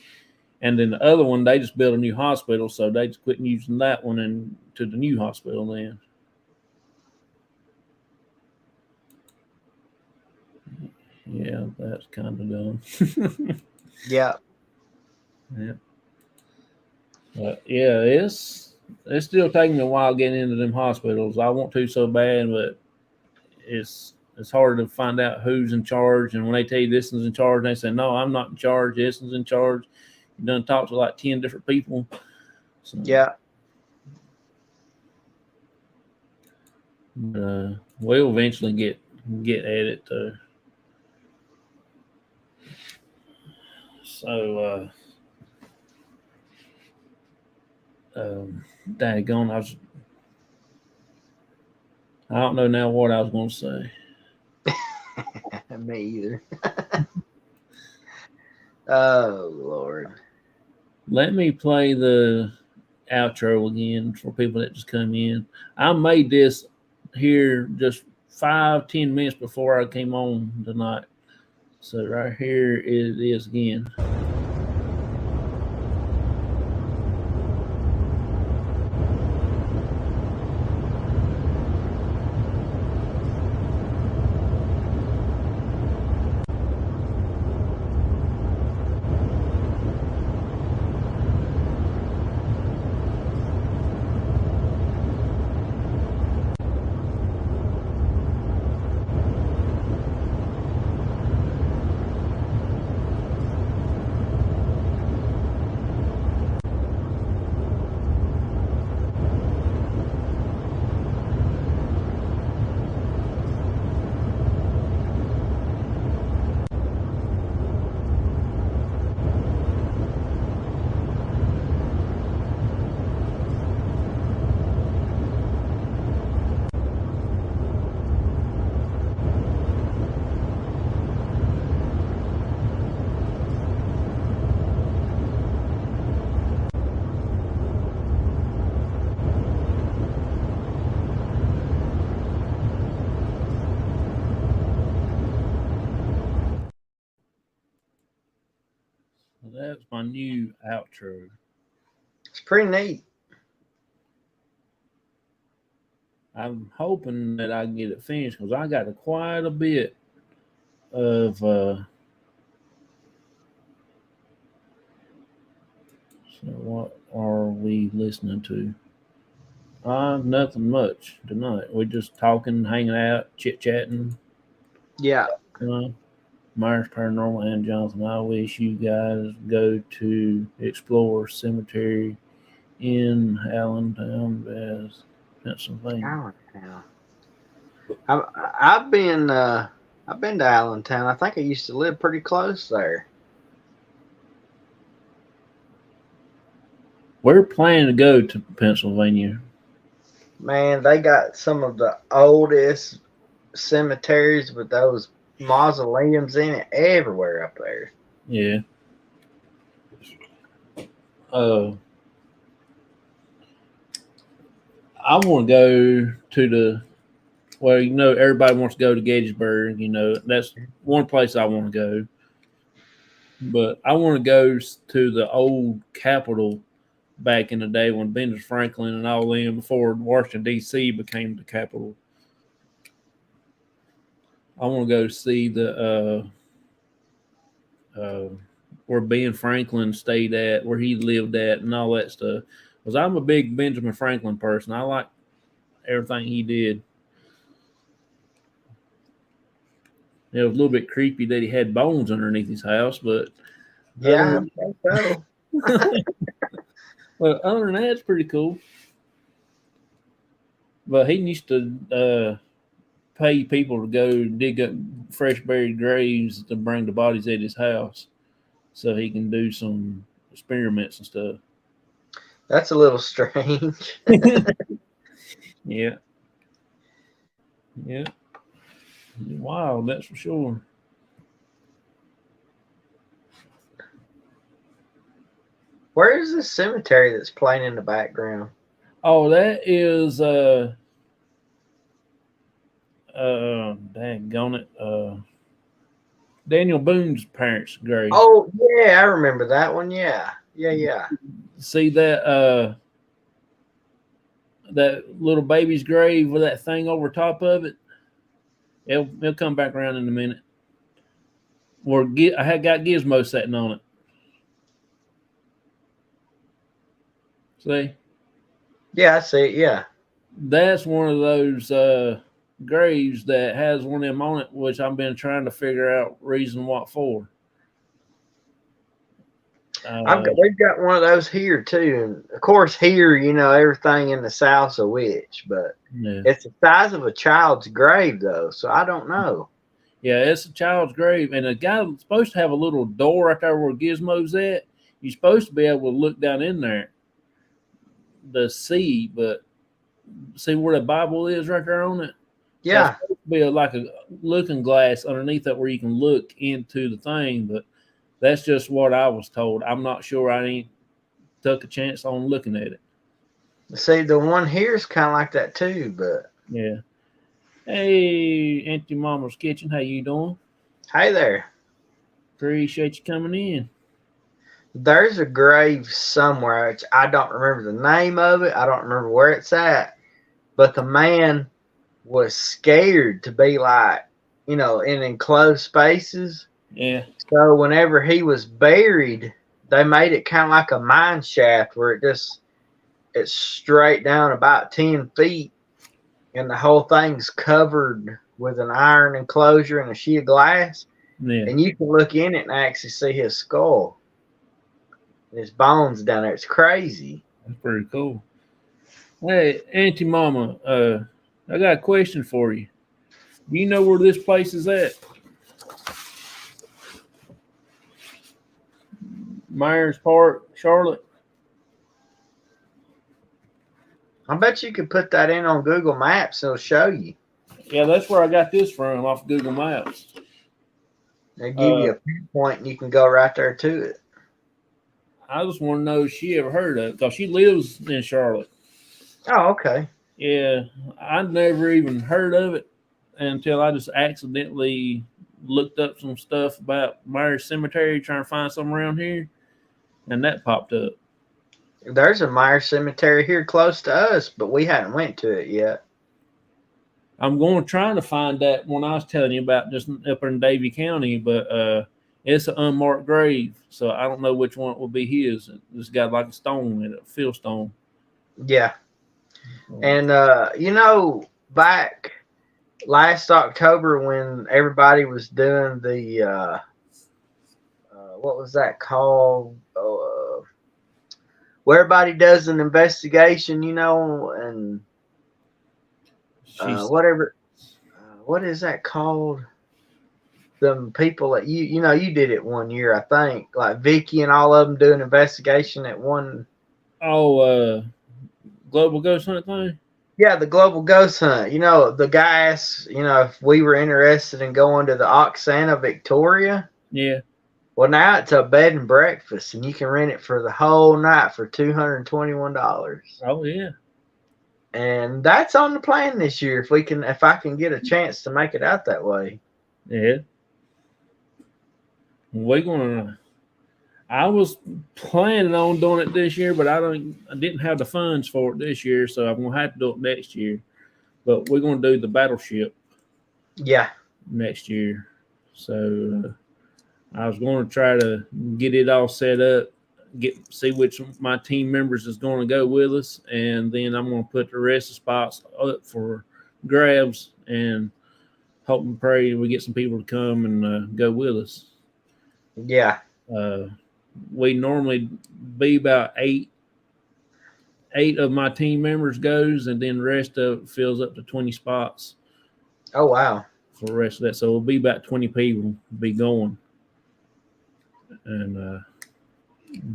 And then the other one, they just built a new hospital, so they just quit using that one and to the new hospital then. Yeah, that's kind of dumb. Yeah. Yeah. But yeah, it's still taking me a while getting into them hospitals. I want to so bad, but it's hard to find out who's in charge. And when they tell you this is in charge, they say, no, I'm not in charge. This is in charge. You done talk to like 10 different people. So, Yeah. we'll eventually get at it too. So Daggone, I don't know now what I was going to say. Me either. Oh Lord. Let me play the outro again for people that just come in. I made this here just 5-10 minutes before I came on tonight. So right here it is again. So that's my new outro. It's pretty neat. I'm hoping that I can get it finished because I got quite a bit of. So what are we listening to? Nothing much tonight. We're just talking, hanging out, chit chatting. Yeah. You know, Myers Paranormal and Jonathan. I wish you guys go to Explore Cemetery in Allentown, Pennsylvania. Allentown. I've been I've been to Allentown. I think I used to live pretty close there. We're planning to go to Pennsylvania. Man, they got some of the oldest cemeteries with those mausoleums in it everywhere up there. Yeah. Uh, I want to go to everybody wants to go to Gettysburg. That's one place I want to go. But I want to go to the old Capitol back in the day when Benjamin Franklin and all them before Washington D.C. became the capital. I want to go see the where Ben Franklin stayed at, where he lived at, and all that stuff. Because I'm a big Benjamin Franklin person. I like everything he did. It was a little bit creepy that he had bones underneath his house, but Yeah, other I think so. but other than that, it's pretty cool. But he used to pay people to go dig up fresh buried graves to bring the bodies at his house, so he can do some experiments and stuff. That's a little strange. Yeah, yeah, wild. That's for sure. Where is this cemetery that's playing in the background? Oh, that is dang it, Daniel Boone's parents' grave. Oh yeah, I remember that one. Yeah, yeah, yeah. See that little baby's grave with that thing over top of it? It'll come back around in a minute. I had got Gizmo sitting on it. See, Yeah, I see it. Yeah. that's one of those graves that has one of them on it, which I've been trying to figure out reason what for. We've got one of those here too, and of course here, everything in the South's a witch, but Yeah, it's the size of a child's grave though, so I don't know. yeah, it's a child's grave, and a guy supposed to have a little door right there where Gizmo's at. You're supposed to be able to look down in there, the sea, but see where the Bible is right there on it. That's Yeah. supposed to be like a looking glass underneath that where you can look into the thing, but that's just what I was told. I'm not sure. I ain't took a chance on looking at it. See, the one here is kind of like that too, but Yeah. Hey, Auntie Mama's Kitchen, how you doing? hey there. Appreciate you coming in. There's a grave somewhere. Which I don't remember the name of it. I don't remember where it's at. But the man was scared to be like, in enclosed spaces. Yeah. So whenever he was buried, they made it kind of like a mine shaft where it's straight down about 10 feet, and the whole thing's covered with an iron enclosure and a sheet of glass, Yeah. and you can look in it and actually see his skull and his bones down there. It's crazy. That's pretty cool. Hey, Auntie Mama, I got a question for you. Do you know where this place is at? Myers Park, Charlotte? I bet you could put that in on Google Maps. It'll show you. Yeah, that's where I got this from off Google Maps. They'll give Uh, you a pinpoint and you can go right there to it. I just want to know if she ever heard of it because she lives in Charlotte. Oh, okay. Yeah, I never even heard of it until I just accidentally looked up some stuff about Myers Cemetery, trying to find something around here, and that popped up. There's a Meyer Cemetery here close to us, but we hadn't went to it yet. I'm going trying to find that one I was telling you about just up in Davie County, but it's an unmarked grave, so I don't know which one will be his. It's got like a stone in it, a fill stone. Yeah. And back last October when everybody was doing the what was that called? Where everybody does an investigation, and She's whatever. What is that called? Them people that you did it one year, I think, like Vicky and all of them do an investigation at one. global ghost hunt thing. Yeah, the global ghost hunt. The guy asked, if we were interested in going to the Oksana Victoria. Yeah. Well, now it's a bed and breakfast, and you can rent it for the whole night for $221. Oh yeah. And that's on the plan this year. If I can get a chance to make it out that way. Yeah. We're gonna. I was planning on doing it this year, but I didn't have the funds for it this year, so I'm gonna have to do it next year. But we're gonna do the battleship Yeah. next year. So I was going to try to get it all set up, see which of my team members is going to go with us, and then I'm going to put the rest of the spots up for grabs and hope and pray we get some people to come and go with us. Yeah. We normally be about eight of my team members goes, and then the rest of it fills up to 20 spots. Oh wow. For the rest of that, so it'll be about 20 people be going. And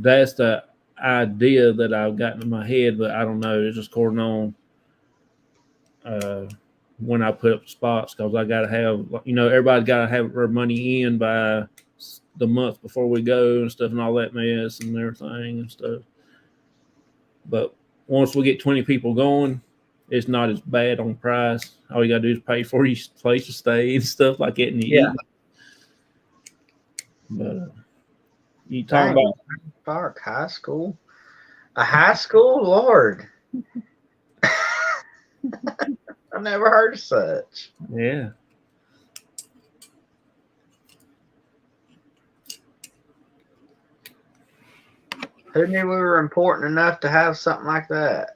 that's the idea that I've gotten in my head, but I don't know. It's just according on when I put up the spots because I got to have, everybody got to have their money in by the month before we go and stuff and all that mess and everything and stuff. But once we get 20 people going, it's not as bad on price. All you got to do is pay for your place to stay and stuff like that and you eat. But you talking about Park High School? A high school? Lord. I've never heard of such. Yeah. Who knew we were important enough to have something like that?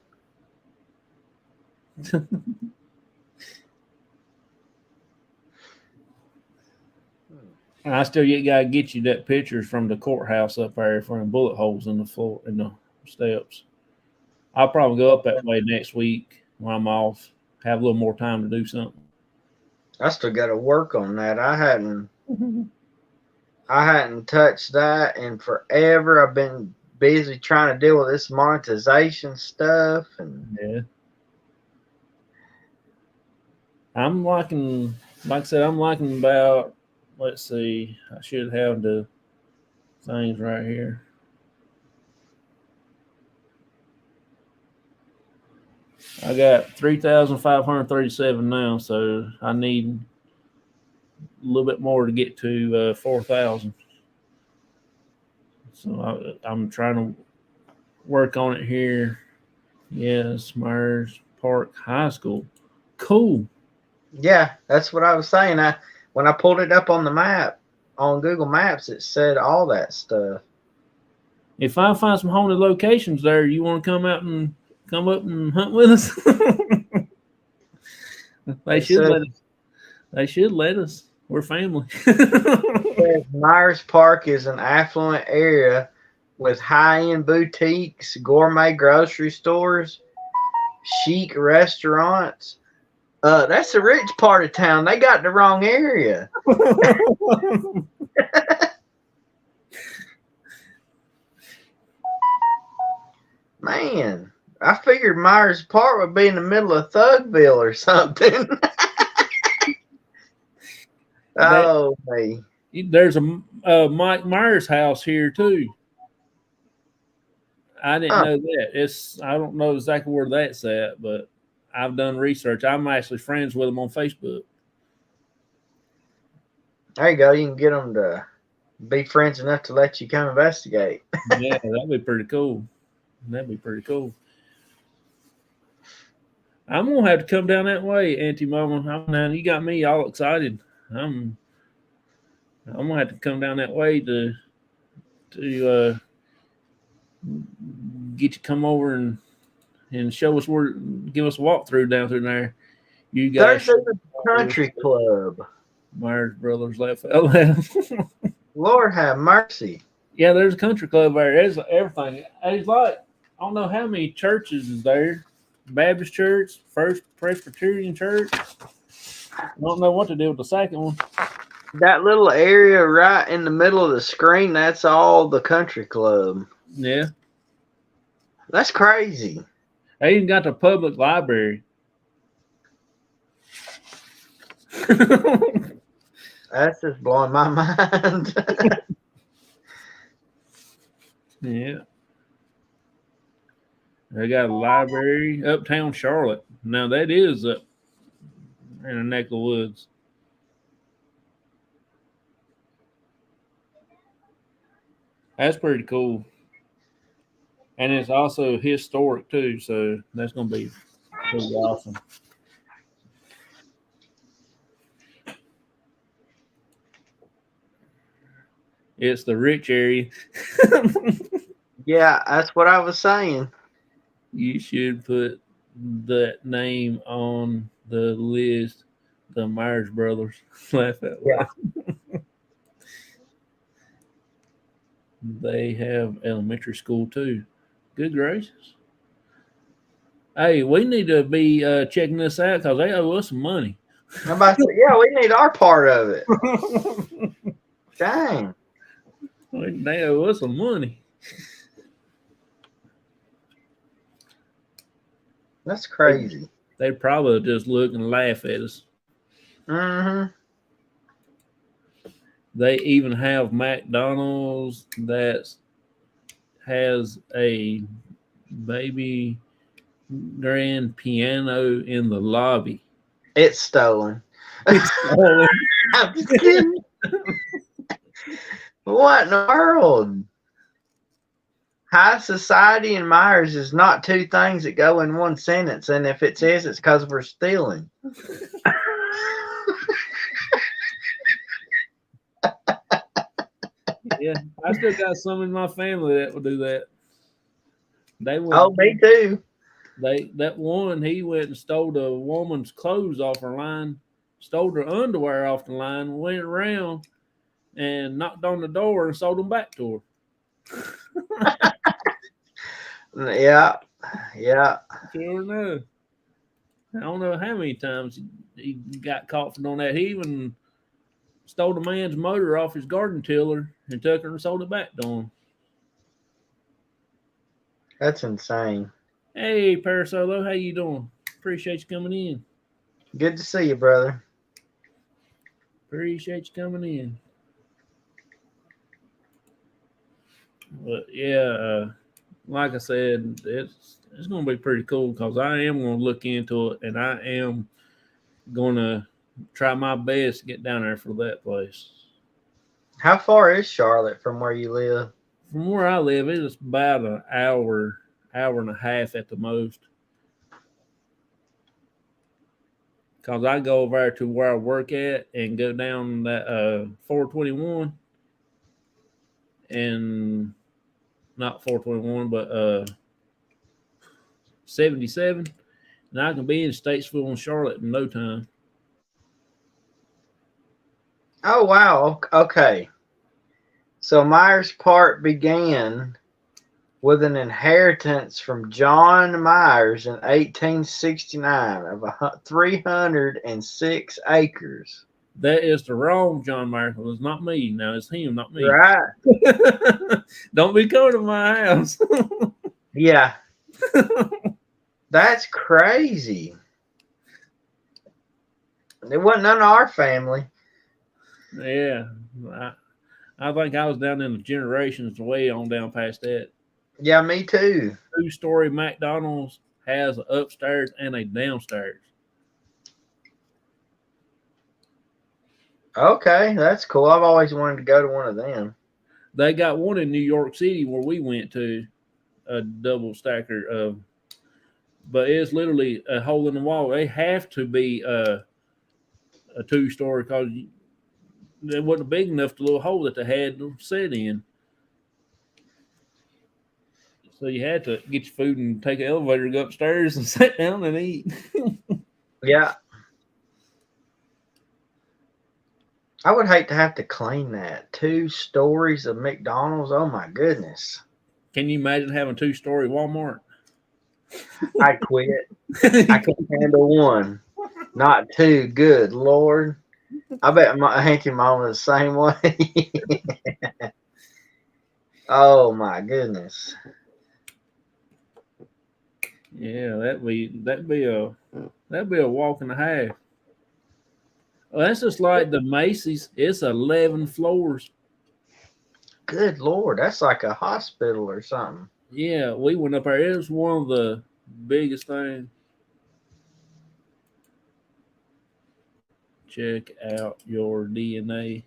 And I still gotta get you that pictures from the courthouse up there from bullet holes in the floor in the steps. I'll probably go up that way next week when I'm off. Have a little more time to do something. I still got to work on that. I hadn't touched that in forever. I've been busy trying to deal with this monetization stuff. And Yeah. I'm liking, like I said, I'm liking about, let's see, I should have the things right here. I got 3,537 now, so I need a little bit more to get to 4,000. So I'm trying to work on it here. Yes, Myers Park High School. Cool. yeah, that's what I was saying. When I pulled it up on the map on Google Maps, it said all that stuff. If I find some haunted locations there, you want to come up and hunt with us? They It should says, let us. They should let us. We're family. Myers Park is an affluent area with high-end boutiques, gourmet grocery stores, chic restaurants. That's the rich part of town. They got the wrong area. Man, I figured Myers Park would be in the middle of Thugville or something. Oh, me. There's a Mike Myers house here too. I didn't Huh. know that. I don't know exactly where that's at, but I've done research. I'm actually friends with them on Facebook. There you go. You can get them to be friends enough to let you come investigate. Yeah, that'd be pretty cool. That'd be pretty cool. I'm gonna have to come down that way, Auntie Mama. Now you got me all excited. I'm gonna have to come down that way to get you come over and show us where, give us a walkthrough down through there. You guys, There's a country club. Myers Brothers left. left. Lord have mercy. Yeah, there's a country club there. There's everything. It's like I don't know how many churches is there. Baptist Church, First Presbyterian Church. I don't know what to do with the second one. That little area right in the middle of the screen, that's all the country club. Yeah. That's crazy. They even got the public library. That's just blowing my mind. Yeah. They got a library uptown Charlotte. Now that is up in a neck of the woods. That's pretty cool. And it's also historic too, so that's gonna be pretty awesome. It's the rich area. Yeah, that's what I was saying. You should put that name on the list. The Myers Brothers. Laugh out loud. Yeah. They have elementary school too. Good gracious. Hey, we need to be checking this out because they owe us some money. I'm about to say, yeah, we need our part of it. Dang. They owe us some money. That's crazy. They probably just look and laugh at us. Mm-hmm. They even have McDonald's that has a baby grand piano in the lobby. It's stolen. It's stolen. I'm just kidding. What in the world? High society and Myers is not two things that go in one sentence, and if it is, it's because we're stealing. Yeah, I still got some in my family that will do that. They went. Oh, me too. That one, he went and stole the woman's clothes off her line, stole her underwear off the line, went around and knocked on the door and sold them back to her. Yeah. Sure enough. I don't know how many times he got caught for doing that. He even stole the man's motor off his garden tiller and took her and sold it back to him. That's insane. Hey, Parasolo, how you doing? Appreciate you coming in. Good to see you, brother. Appreciate you coming in. But yeah, like I said, it's going to be pretty cool because I am going to look into it, and I am going to try my best to get down there for that place. How far is Charlotte from where you live? From where I live, it's about an hour, hour and a half at the most. Because I go over there to where I work at and go down that 421 and not 421, but 77. And I can be in Statesville and Charlotte in no time. Oh, wow. Okay. So Myers Park began with an inheritance from John Myers in 1869 of 306 acres. That is the wrong John Michael. It's not me. Now it's him, not me. Right. Don't be coming to my house. Yeah. That's crazy. It wasn't none of our family. Yeah. I think I was down in the generations way on down past that. Yeah, me too. 2-story McDonald's has an upstairs and a downstairs. Okay, that's cool. I've always wanted to go to one of them. They got one in New York City where we went to, a double stacker of, but it's literally a hole in the wall. They have to be a 2-story because it wasn't big enough the little hole that they had set in. So you had to get your food and take an elevator, go upstairs, and sit down and eat. Yeah. I would hate to have to clean that. 2 stories of McDonald's. Oh my goodness. Can you imagine having 2-story Walmart? I quit. I can't handle 1. Not 2. Good Lord. I bet my auntie mom was the same way. Oh my goodness. Yeah, that'd be a walk and a half. Well, that's just like the Macy's. It's 11 floors. Good Lord. That's like a hospital or something. Yeah, we went up there. It was one of the biggest things. Check out your DNA.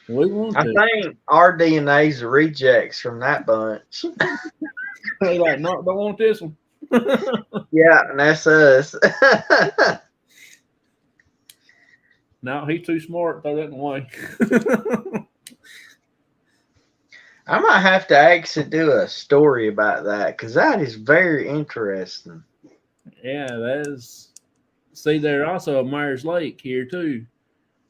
We want I to. think our DNA's the rejects from that bunch. They like, no, don't want this one. Yeah, and that's us. No, he's too smart. Throw that away. I might have to actually do a story about that because that is very interesting. Yeah, that is. See, there's also a Myers Lake here too.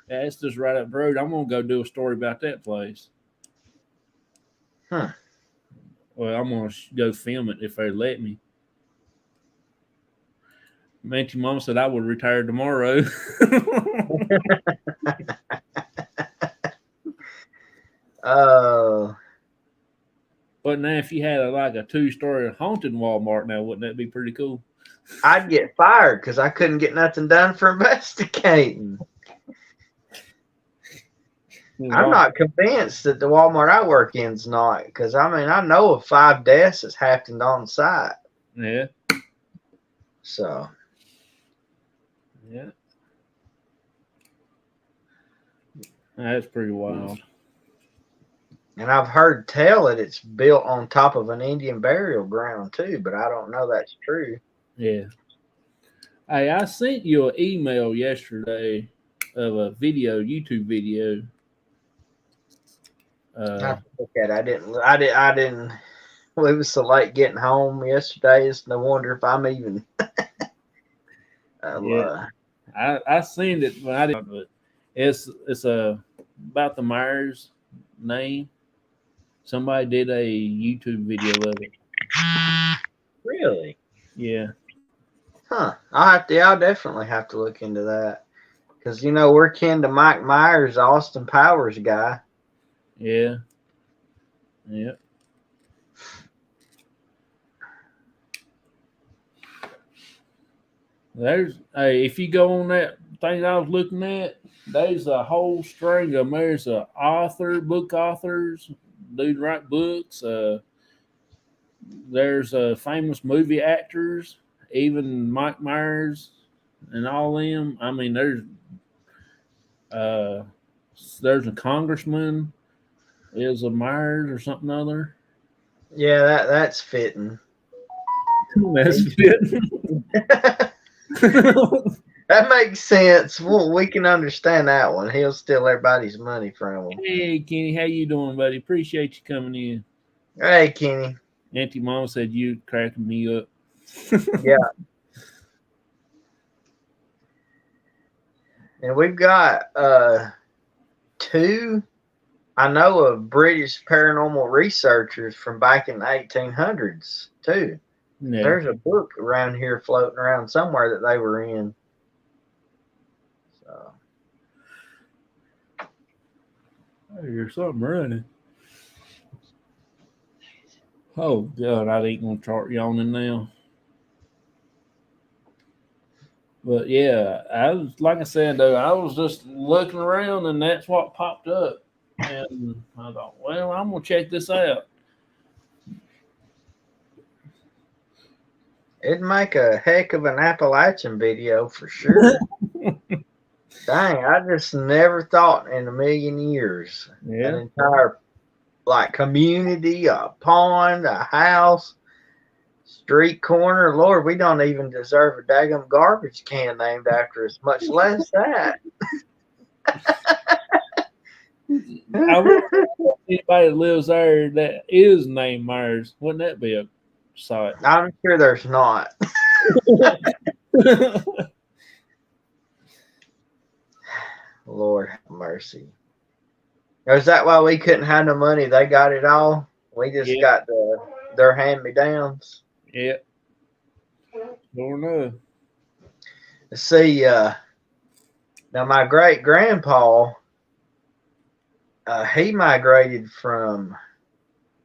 That's just right up the road. I'm gonna go do a story about that place. Huh. Well, I'm gonna go film it if they let me. Man, your mom said I would retire tomorrow. Oh, But now, if you had like a 2-story haunted Walmart, now wouldn't that be pretty cool? I'd get fired because I couldn't get nothing done for investigating. I'm not convinced that the Walmart I work in's not, because I mean I know of 5 deaths that's happened on site. Yeah. So Yeah. That's pretty wild. and I've heard tell that it's built on top of an Indian burial ground too, but I don't know that's true. Yeah. Hey, I sent you an email yesterday of a YouTube video. I have to look at it. I didn't. Well, it was so late getting home yesterday. It's no wonder if I'm even. Yeah. I seen it, but I didn't. It's about the Myers name. Somebody did a YouTube video of it. Really? Yeah. Huh. I'll definitely have to look into that because we're kin to Mike Myers, Austin Powers guy. Yeah. Yeah. If you go on that thing I was looking at, there's a whole string of them. There's book authors, dude write books. There's famous movie actors, even Mike Myers and all them. I mean, uh, there's a congressman, is a Myers or something other. Yeah, that's fitting. That's it. That makes sense. Well, we can understand that one. He'll steal everybody's money from him. Hey Kenny, how you doing, buddy? Appreciate you coming in. Hey, Kenny. Auntie Mama said you cracking me up. Yeah. And we've got two, I know, of British paranormal researchers from back in the 1800s, too. Yeah. There's a book around here floating around somewhere that they were in. So. I hear something running. Oh God, I ain't gonna start yawning now. But yeah, like I said though, I was just looking around and that's what popped up. And I thought, well, I'm gonna check this out. It'd make a heck of an Appalachian video for sure. Dang, I just never thought in a million years an Yeah. entire community, a pond, a house, street corner. Lord, we don't even deserve a daggum garbage can named after us, much less that. I wonder if anybody that lives there that is named Myers. Wouldn't that be a sight? I'm sure there's not. Lord have mercy. Or is that why we couldn't have no money? They got it all. We just got their hand me downs. Yeah. Don't know. See, now my great grandpa, he migrated from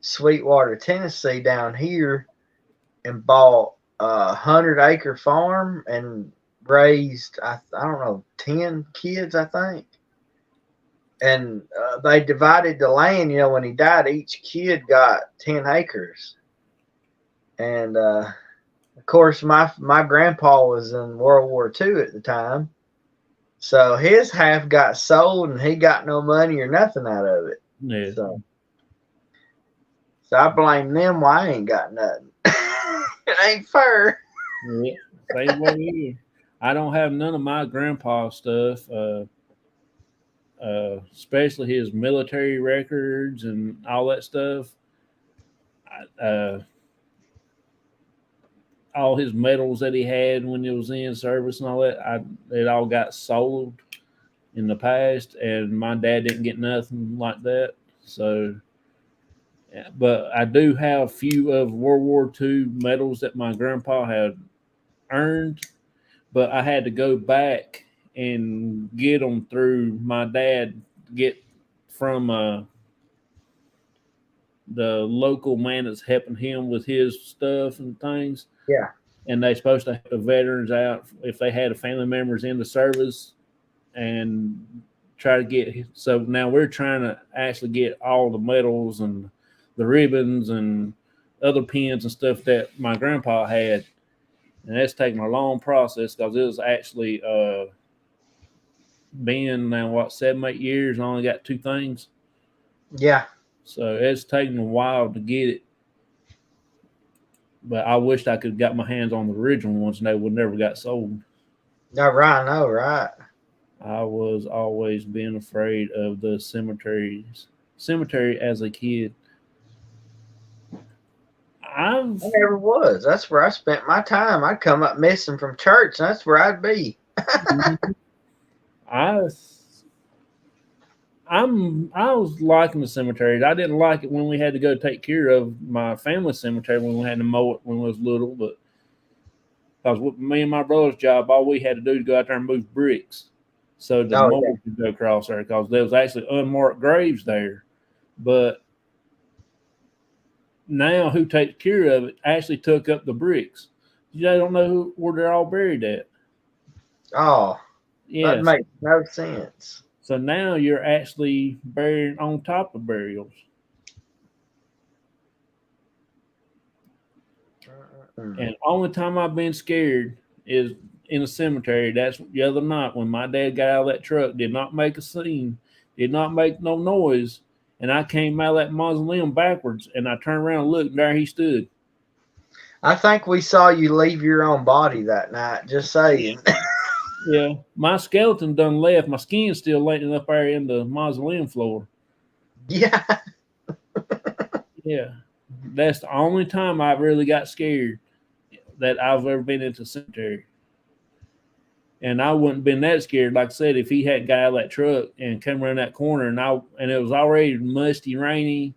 Sweetwater, Tennessee, down here, and bought a 100-acre farm and raised I don't know 10 kids, I think. And they divided the land. You know, when he died, each kid got 10 acres. And of course, my grandpa was in World War II at the time, so his half got sold, and he got no money or nothing out of it. Yeah. So I blame them. Why I ain't got nothing. It ain't fair. Yeah. Same way here. I don't have none of my grandpa's stuff. Especially his military records and all that stuff. All his medals that he had when he was in service and all that, it all got sold in the past, and my dad didn't get nothing like that. So, but I do have a few of World War II medals that my grandpa had earned, but I had to go back and get them through my dad, get from the local man that's helping him with his stuff and things. Yeah. And they're supposed to help the veterans out if they had a family members in the service and try to get. So now we're trying to actually get all the medals and the ribbons and other pins and stuff that my grandpa had. And that's taken a long process because it was actually been now, 7-8 years and I only got 2 things. Yeah. So it's taken a while to get it. But I wished I could have got my hands on the original ones and they would never got sold. No, right, no, right. I was always being afraid of the cemetery as a kid. I never was. That's where I spent my time. I'd come up missing from church, and that's where I'd be. I was liking the cemeteries. I didn't like it when we had to go take care of my family cemetery when we had to mow it when we was little. But because with me and my brother's job, all we had to do was go out there and move bricks, so the mower could go across there because there was actually unmarked graves there. But now who takes care of it actually took up the bricks. You don't know where they're all buried at. Oh, that Yes. makes no sense. So now you're actually buried on top of burials. Mm. And only time I've been scared is in a cemetery. That's the other night when my dad got out of that truck, did not make a scene, did not make no noise, and I came out of that mausoleum backwards, and I turned around and looked, and there he stood. I think we saw you leave your own body that night. Just saying. Yeah, my skeleton done left. My skin's still laying up there in the mausoleum floor. Yeah. Yeah, that's the only time I really got scared that I've ever been into a cemetery. And I wouldn't have been that scared, like I said, if he hadn't got out of that truck and come around that corner, and it was already musty, rainy,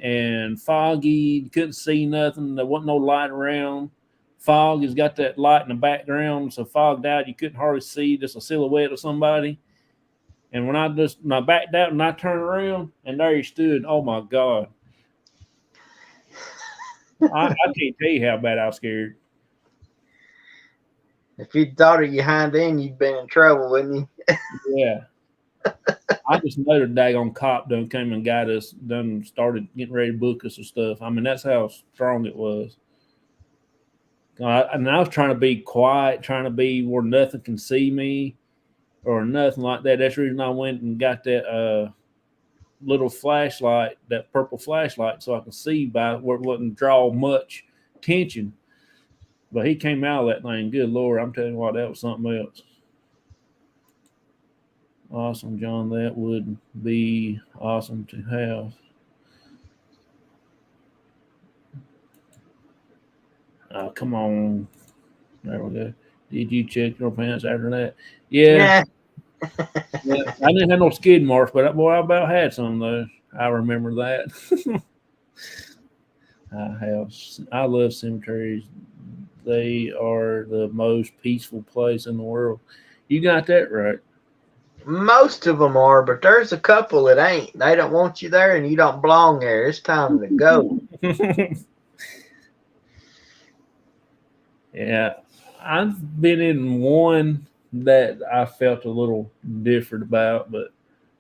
and foggy. You couldn't see nothing. There wasn't no light around. Fog has got that light in the background, so fogged out, you couldn't hardly see just a silhouette of somebody. And when I backed out and I turned around, and there he stood. Oh my God! I can't tell you how bad I was scared. If you'd thought of your hind end, you'd been in trouble, wouldn't you? Yeah, I just know the daggone cop done came and got us, done started getting ready to book us and stuff. I mean, that's how strong it was. And I was trying to be quiet, trying to be where nothing can see me or nothing like that. That's the reason I went and got that little flashlight, that purple flashlight, so I could see by where it wouldn't draw much attention. But he came out of that thing. Good Lord, I'm telling you what, that was something else. Awesome, John. That would be awesome to have. Come on. There we go. Did you check your pants after that? Yeah. Yeah. Yeah. I didn't have no skid marks, but boy, I about had some of those. I remember that. I love cemeteries. They are the most peaceful place in the world. You got that right. Most of them are, but there's a couple that ain't. They don't want you there, and you don't belong there. It's time to go. Yeah. I've been in one that I felt a little different about, but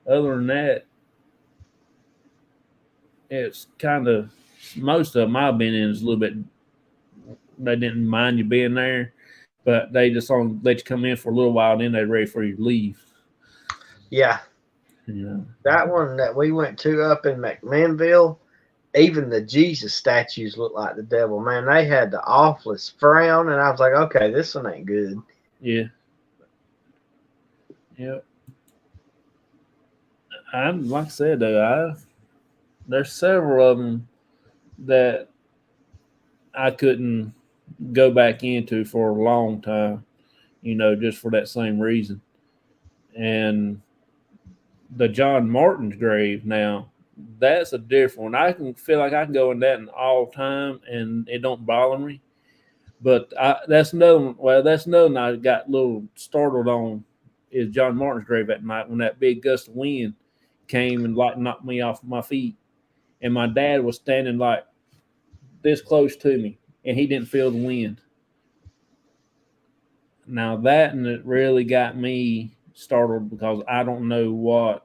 other than that, it's kind of most of them I've been in is a little bit. They didn't mind you being there, but they just on let you come in for a little while, and then they're ready for you to leave. Yeah, You know. that one that we went to up in McMinnville, even the Jesus statues looked like the devil. Man, they had the awfulest frown, and I was like, okay, this one ain't good. Yeah. Yeah. I like I said though, there's several of them that I couldn't go back into for a long time. Just for that same reason. And the John Martin's grave now, that's a different one. I can feel like I can go in that in all time and it don't bother me. But that's another one. Well, that's another one I got a little startled on is John Martin's grave at night when that big gust of wind came and like knocked me off my feet. And my dad was standing like this close to me and he didn't feel the wind. Now that and it really got me startled because I don't know what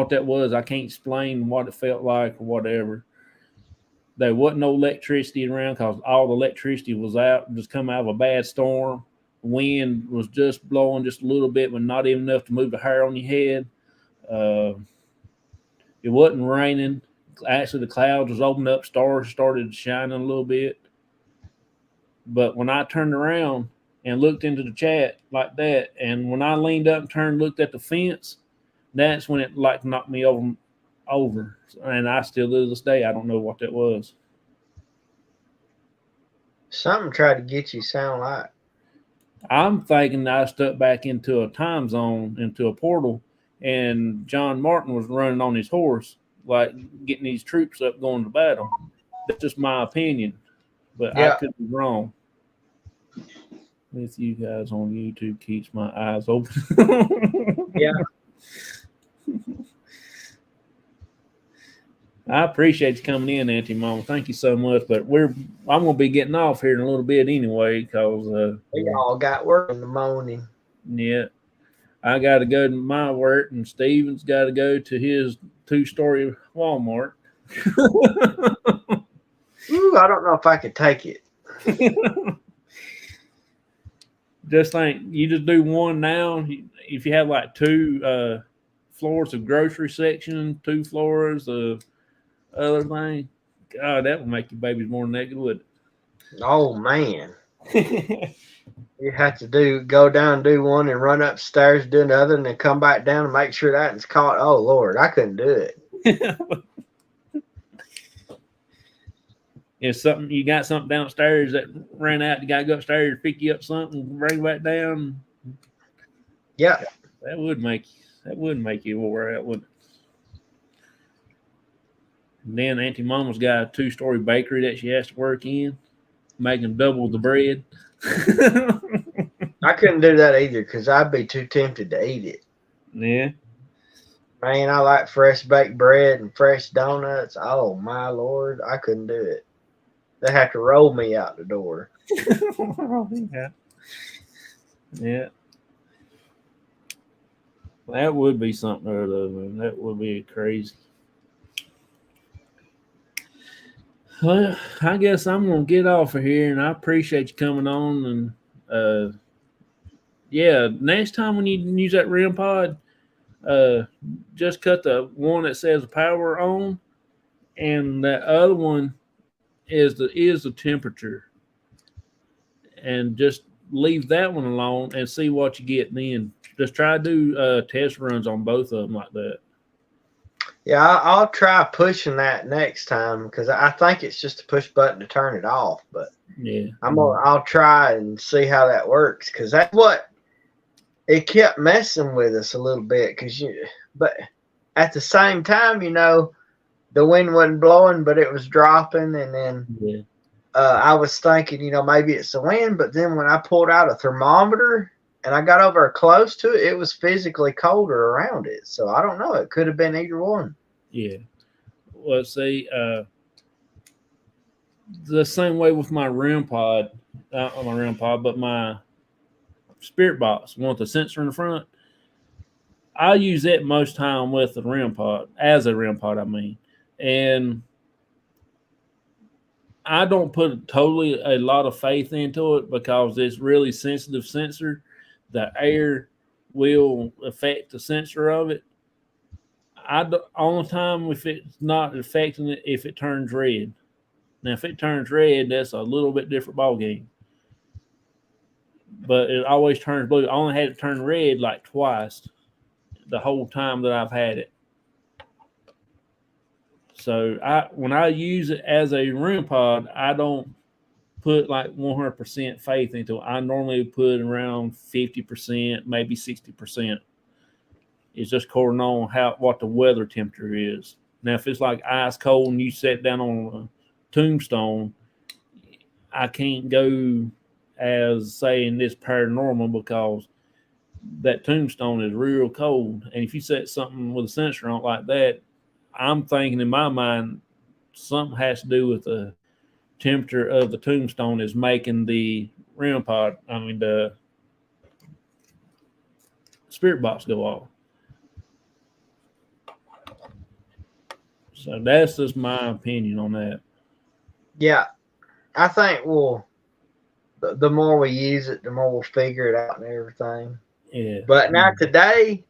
that was. I can't explain what it felt like or whatever. There wasn't no electricity around because all the electricity was out, just come out of a bad storm. Wind was just blowing just a little bit, but not even enough to move the hair on your head. Uh, it wasn't raining. Actually, the clouds was opened up, stars started shining a little bit. But when I turned around and looked into the chat like that, and when I leaned up and turned, looked at the fence, that's when it like knocked me over. And I still to this day I don't know what that was. Something tried to get you sound like. I'm thinking I stuck back into a time zone, into a portal, and John Martin was running on his horse, like getting these troops up going to battle. That's just my opinion, but I Yeah. could be wrong. With you guys on YouTube keeps my eyes open. Yeah. I appreciate you coming in, Auntie Mama. Thank you so much. But I'm gonna be getting off here in a little bit anyway, because We all got work in the morning. yeah, I got to go to my work, and Steven's got to go to his 2-story Walmart. Ooh, I don't know if I could take it. Just think, you just do one now. If you have like 2 floors of grocery section, 2 floors of other thing, God, that would make your babies more naked, would Oh man. it? You have to go down, do one, and run upstairs, do another, and then come back down and make sure that one's caught. Oh Lord, I couldn't do it. If something you got something downstairs that ran out, you got to go upstairs, pick you up something, bring it back down. Yeah. That would make you wore out, wouldn't it? And then Auntie Mama's got a 2-story bakery that she has to work in, making double the bread. I couldn't do that either because I'd be too tempted to eat it. Yeah. Man, I like fresh baked bread and fresh donuts. Oh my Lord, I couldn't do it. They have to roll me out the door. Yeah. Yeah. That would be something or other, man. That would be crazy. Well, I guess I'm gonna get off of here, and I appreciate you coming on. And yeah, next time when you use that REM pod, just cut the one that says power on, and that other one is the temperature, and just leave that one alone and see what you get. Then just try to do test runs on both of them like that. Yeah, I'll try pushing that next time because I think it's just a push button to turn it off. But Yeah, I'll try and see how that works because that's what it kept messing with us a little bit. But at the same time, the wind wasn't blowing, but it was dropping, and then yeah, I was thinking, maybe it's the wind. But then when I pulled out a thermometer and I got over close to it, it was physically colder around it. So I don't know. It could have been either one. yeah. Well, see, the same way with my REM pod, not my REM pod, but my Spirit Box, one with the sensor in the front. I use it most time with the REM pod, as a REM pod, I mean. And I don't put totally a lot of faith into it because it's really sensitive sensor. The air will affect the sensor of it. Only time if it's not affecting it if it turns red. Now, if it turns red, that's a little bit different ball game. But it always turns blue. I only had it turn red like twice the whole time that I've had it. So when I use it as a REM pod, I don't put like 100% faith into it. I normally put around 50%, maybe 60%. It's just according on what the weather temperature is. Now, if it's like ice cold and you sit down on a tombstone, I can't go as saying this paranormal because that tombstone is real cold. And if you set something with a sensor on it like that, I'm thinking in my mind something has to do with the temperature of the tombstone is making the REM pod, the Spirit Box go off. So that's just my opinion on that. Yeah, I think the more we use it, the more we'll figure it out and everything. Yeah. But now today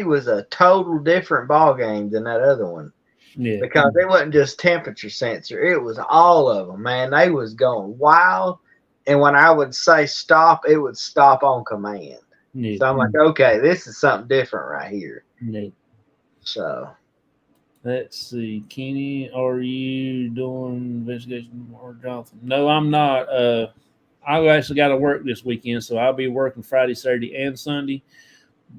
was a total different ball game than that other one. Yeah. Because it wasn't just temperature sensor; it was all of them. Man, they was going wild, and when I would say stop, it would stop on command. Yeah. So I'm like, okay, this is something different right here. Yeah. So let's see, Kenny, are you doing investigation or Jonathan? No, I'm not. I actually got to work this weekend, so I'll be working Friday, Saturday, and Sunday.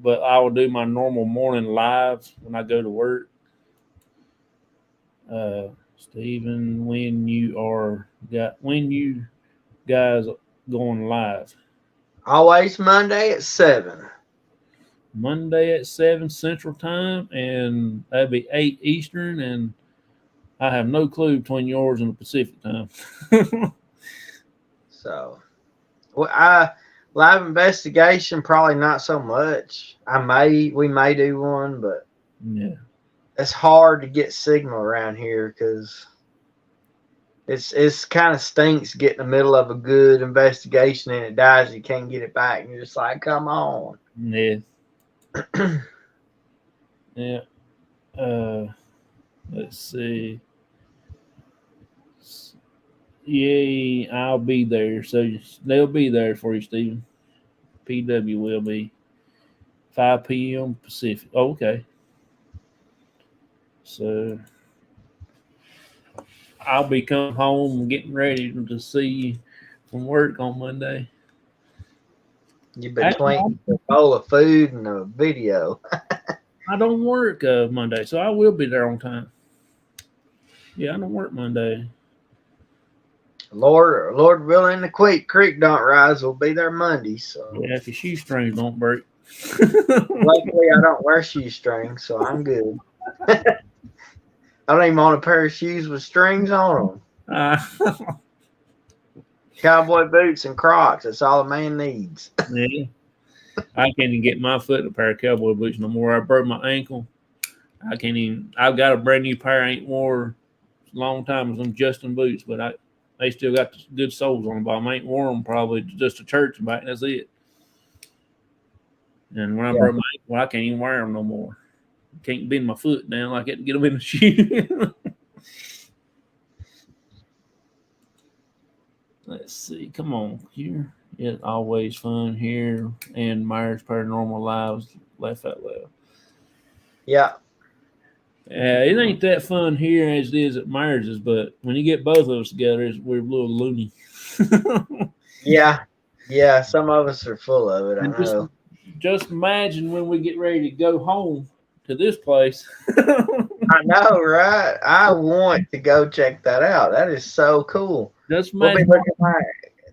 But I will do my normal morning lives when I go to work. Stephen, when you guys going live? always Monday at 7. Monday at 7 Central Time, and that'd be 8 Eastern. And I have no clue between yours and the Pacific time. So, well, live investigation probably not so much. We may do one, but Yeah. it's hard to get signal around here because it's kind of stinks getting in the middle of a good investigation and it dies. You can't get it back, and you're just like, come on. Yeah. Yeah. Let's see. Yay, I'll be there. So they'll be there for you, Stephen. PW will be 5 p.m. Pacific. Oh, okay. So I'll be coming home and getting ready to see you from work on Monday. You Actually, between a bowl of food and a video. I don't work Monday, so I will be there on time. Yeah, I don't work Monday. Lord willing, the creek don't rise. We'll be there Monday. So Yeah, if your shoestrings don't break. luckily, I don't wear shoestrings, so I'm good. I don't even own a pair of shoes with strings on them. uh, Cowboy boots and Crocs. That's all a man needs. yeah, I can't even get my foot in a pair of cowboy boots no more. I broke my ankle. I can't even. I've got a brand new pair. I ain't wore a long time as them Justin boots, but they still got the good soles on them. But I ain't worn them probably just to church and back. That's it. And when I Yeah. broke my ankle, I can't even wear them no more. Can't bend my foot down like it to get them in the shoe. Let's see. Come on here. It's always fun here. And Myers Paranormal Lives. Laugh out loud. Yeah. It ain't that fun here as it is at Myers's, but when you get both of us together, we're a little loony. Yeah. Yeah. Some of us are full of it. I And just know. just imagine when we get ready to go home to this place. I know, right? I want to go check that out. That is so cool. just We'll be imagine looking like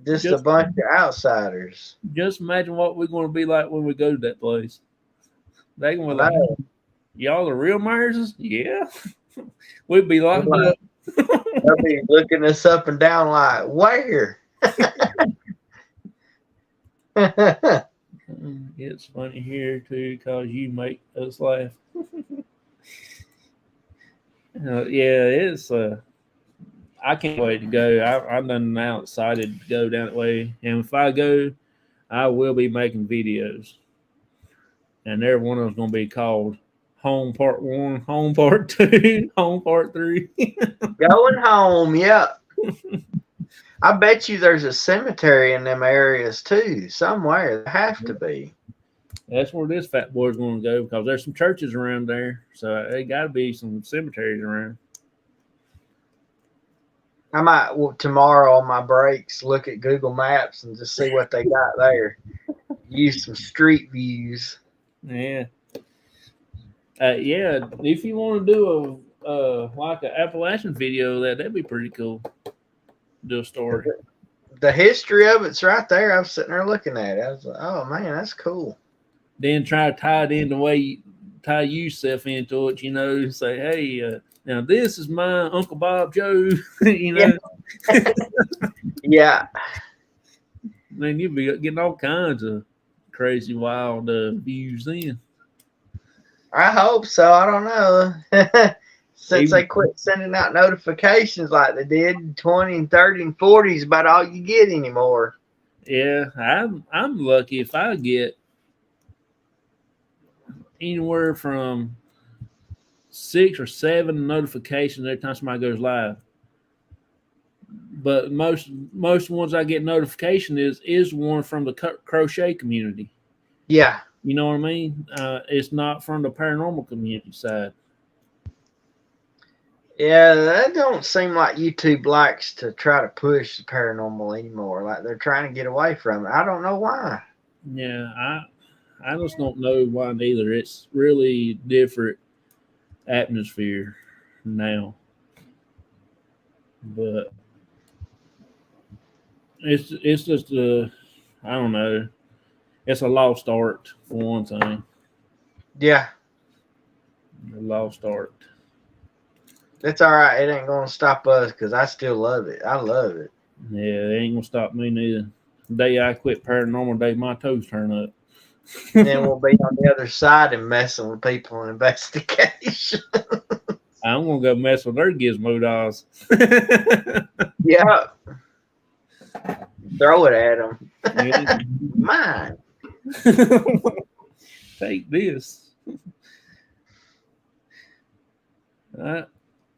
just a just bunch of outsiders. just imagine what we're going to be like when we go to that place. They gonna I be like, know. y'all the real Myerses? Yeah. We'd be We're locked like, up. they'll be looking us up and down like, where? It's funny here too because you make us laugh. Yeah, it's I can't wait to go. I'm done now excited to go down that way. And if I go, I will be making videos. And every one of them's gonna be called Home Part One, Home Part Two, Home Part Three. Going home, yeah. I bet you there's a cemetery in them areas too, somewhere. There have to be. That's where this fat boy's gonna go because there's some churches around there. So they gotta be some cemeteries around. I might tomorrow on my breaks look at Google Maps and just see what they got there. Use some street views. Yeah. Yeah, if you want to do a like an Appalachian video, that'd be pretty cool. Do a story. The history of it's right there. I was sitting there looking at it. I was like, oh man, that's cool. Then try to tie it in the way you tie yourself into it. Say, hey, now this is my Uncle Bob Joe. Yeah. Yeah. Man, you'll be getting all kinds of crazy, wild views then. I hope so. I don't know. Since Even they quit sending out notifications like they did in 20 and 30 and 40 is about all you get anymore. yeah, I'm lucky if I get anywhere from 6 or 7 notifications every time somebody goes live. But most ones I get notification is one from the crochet community. Yeah. You know what I mean? It's not from the paranormal community side. Yeah, that don't seem like YouTube likes to try to push the paranormal anymore. Like they're trying to get away from it. I don't know why. Yeah, I just don't know why neither. It's really different atmosphere now. But it's just I don't know. It's a lost art for one thing. Yeah. A lost art. It's all right. It ain't gonna stop us because I still love it. I love it. Yeah, it ain't gonna stop me neither. The day I quit paranormal, day my toes turn up. Then we'll be on the other side and messing with people in investigation. I'm gonna go mess with their gizmo dolls. Yeah, throw it at them. Yeah. Mine. Take this.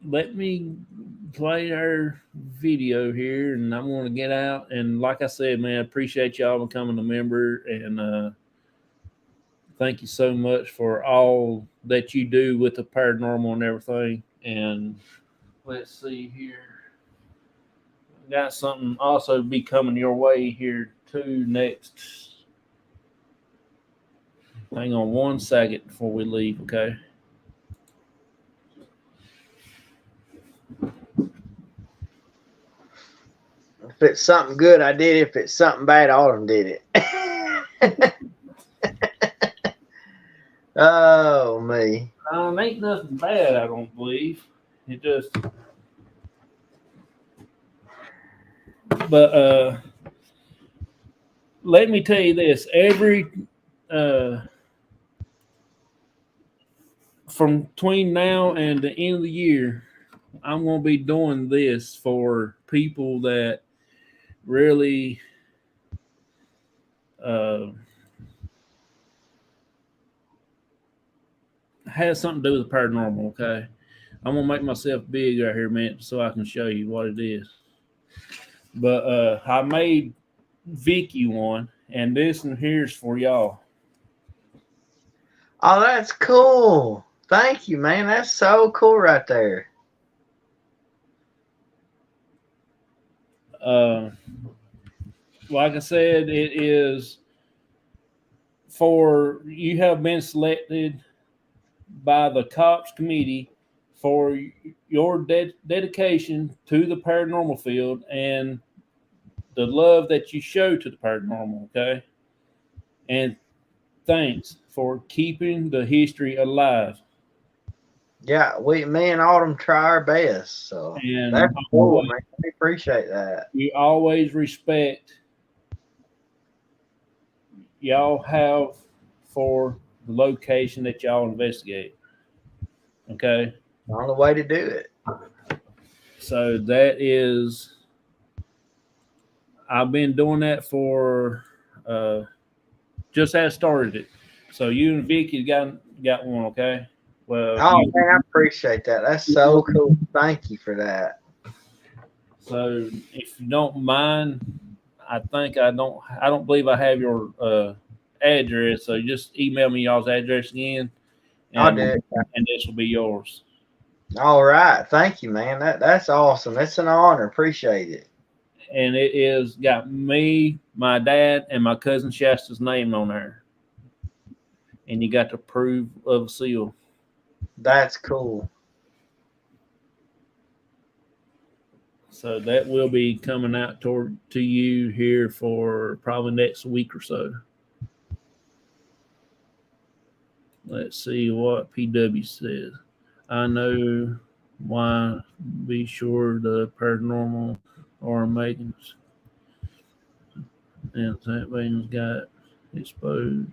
Let me play our video here, and I'm going to get out. And like I said, man, I appreciate y'all becoming a member, and thank you so much for all that you do with the paranormal and everything. And let's see here. Got something also be coming your way here too next. Hang on 1 second before we leave, okay? If it's something good, I did it. If it's something bad, Autumn did it. Oh, me. It ain't nothing bad, I don't believe. It just, but let me tell you this: uh, from between now and the end of the year, I'm going to be doing this for people that really uh, has something to do with the paranormal. Okay, I'm gonna make myself big right here, man, so I can show you what it is. But I made Vicky one, and this one here's for y'all. Oh, that's cool. Thank you, man. That's so cool right there. Uh, like I said, it is for you have been selected by the C.O.P.S committee for your dedication to the paranormal field and the love that you show to the paranormal. Okay, and thanks for keeping the history alive. Yeah, me and Autumn try our best. So And that's cool, man. We appreciate that. we always respect y'all have for the location that y'all investigate. Okay. The only way to do it. So that is, I've been doing that for just as started it. So you and Vicky got one, okay? Well, Oh, man, I appreciate that. That's so cool. Thank you for that. so if you don't mind, I don't believe I have your address. So just email me y'all's address again, I'll and do it. this will be yours. All right. Thank you, man. That's awesome. It's an honor. Appreciate it. And it is got me, my dad, and my cousin Shasta's name on there. And you got to prove of seal. That's cool. So that will be coming out to you here for probably next week or so. Let's see what PW says. I know why. Be sure the paranormal are making and St. Baines got exposed.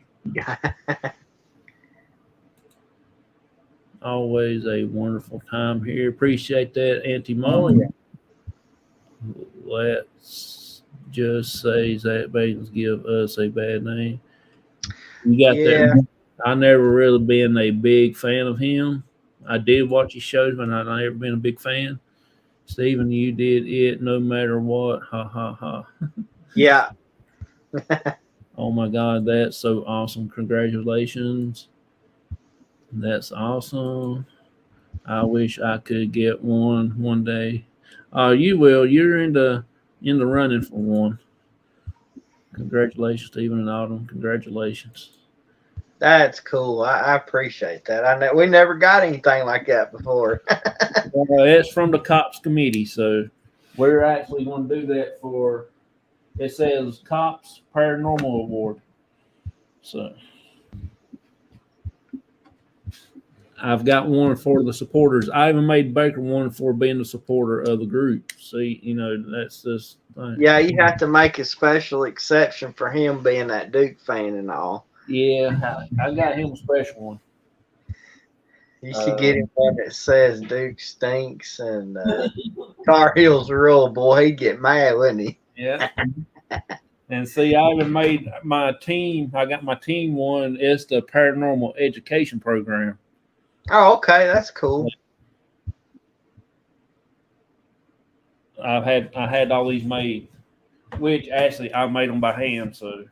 Always a wonderful time here. Appreciate that, Auntie Oh, Mama. yeah. Let's just say Zach Bates give us a bad name. You got Yeah. that. I never really been a big fan of him. I did watch his shows, but I never been a big fan. Steven, you did it no matter what. Ha ha ha. Yeah. Oh my God, that's so awesome. Congratulations. That's awesome. I wish I could get one day. You will. You're in the running for one. Congratulations, Stephen and Autumn. Congratulations. That's cool. I appreciate that. I know we never got anything like that before. It's from the C.O.P.S committee, so we're actually going to do that for. It says C.O.P.S Paranormal Award. So I've got one for the supporters. I even made Baker one for being a supporter of the group. See, that's just Yeah, you have to make a special exception for him being that Duke fan and all. yeah. I got him a special one. You should get him one that says Duke stinks and Tar Heels rule. Boy, he'd get mad, wouldn't he? Yeah. And see, I even made my team. I got my team one. It's the paranormal education program. Oh, okay, that's cool. I had all these made, which actually I made them by hand. So,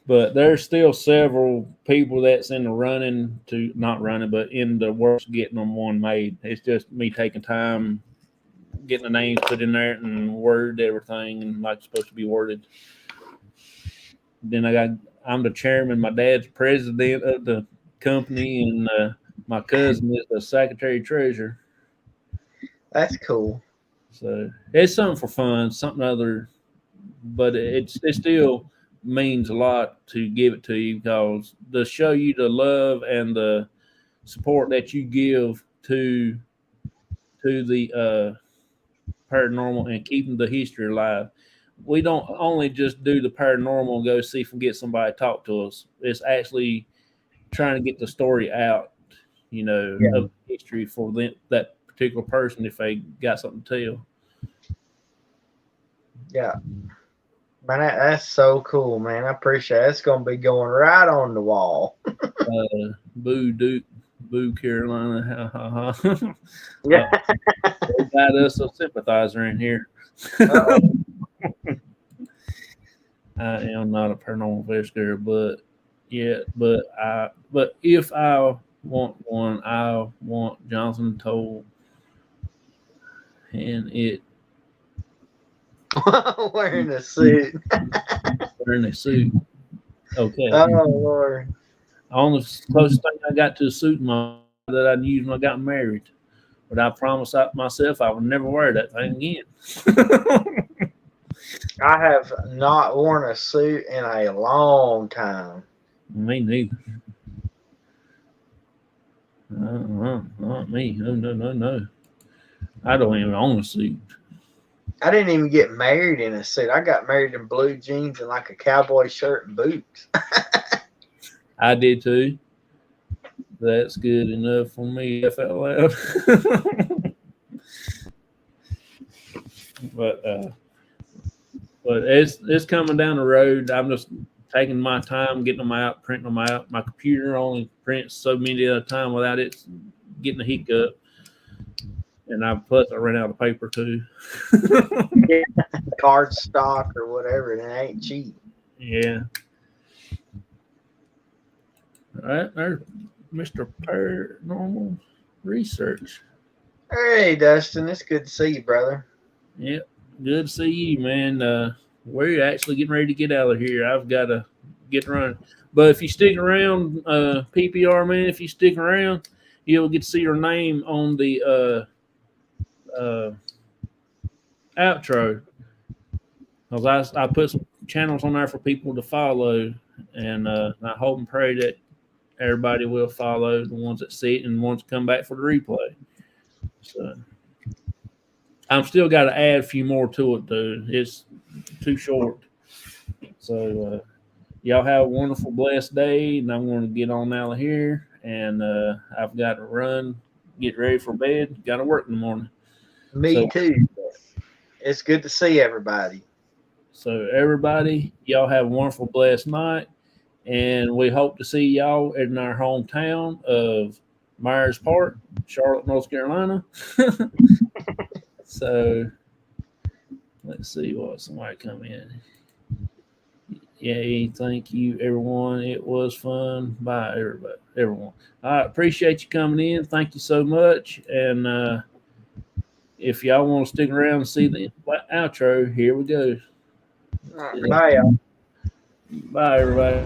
but there's still several people that's in the running to not running, but in the works getting them one made. It's just me taking time, getting the names put in there and word everything and like it's supposed to be worded. Then I'm the chairman. My dad's president of the company, and my cousin is the secretary treasurer. That's cool. So it's something for fun, something other, but it still means a lot to give it to you because to show you the love and the support that you give to the paranormal and keeping the history alive. We don't only just do the paranormal and go see if we can get somebody to talk to us. It's actually trying to get the story out, of history for that particular person if they got something to tell. Yeah. Man, that's so cool, man. I appreciate it. It's going to be going right on the wall. Boo Duke, boo Carolina. Ha ha ha. Yeah. They got us a sympathizer in here. I am not a paranormal investigator, but if I want one, I want Johnson told, and it wearing a suit. wearing a suit. Okay. Oh Lord. Only closest thing I got to a suit that I used when I got married. But I promised myself I would never wear that thing again. I have not worn a suit in a long time. Me neither. Not me. No. I don't even own a suit. I didn't even get married in a suit. I got married in blue jeans and like a cowboy shirt and boots. I did too. That's good enough for me. If out loud. but it's coming down the road. I'm just taking my time, getting them out, printing them out. My computer only prints so many at a time without it getting a hiccup. And I ran out of paper too. Yeah, card stock or whatever, and it ain't cheap. Yeah. All right, there's Mr. Paranormal Research. Hey, Dustin, it's good to see you, brother. Yep, good to see you, man. We're actually getting ready to get out of here. I've got to get running. But if you stick around, PPR, man, if you stick around, you'll get to see your name on the outro. Because I put some channels on there for people to follow, and I hope and pray that everybody will follow the ones that see it and ones that come back for the replay. So I'm still got to add a few more to it, though. It's too short. So y'all have a wonderful, blessed day, and I'm going to get on out of here. And I've got to run, get ready for bed. Got to work in the morning. Me too. It's good to see everybody. So everybody, y'all have a wonderful, blessed night. And we hope to see y'all in our hometown of Myers Park, Charlotte, North Carolina. So let's see what somebody come in. Yeah, thank you, everyone. It was fun. Bye, everyone. I appreciate you coming in. Thank you so much. And if y'all want to stick around and see the outro, here we go. Bye, y'all. Bye, everybody.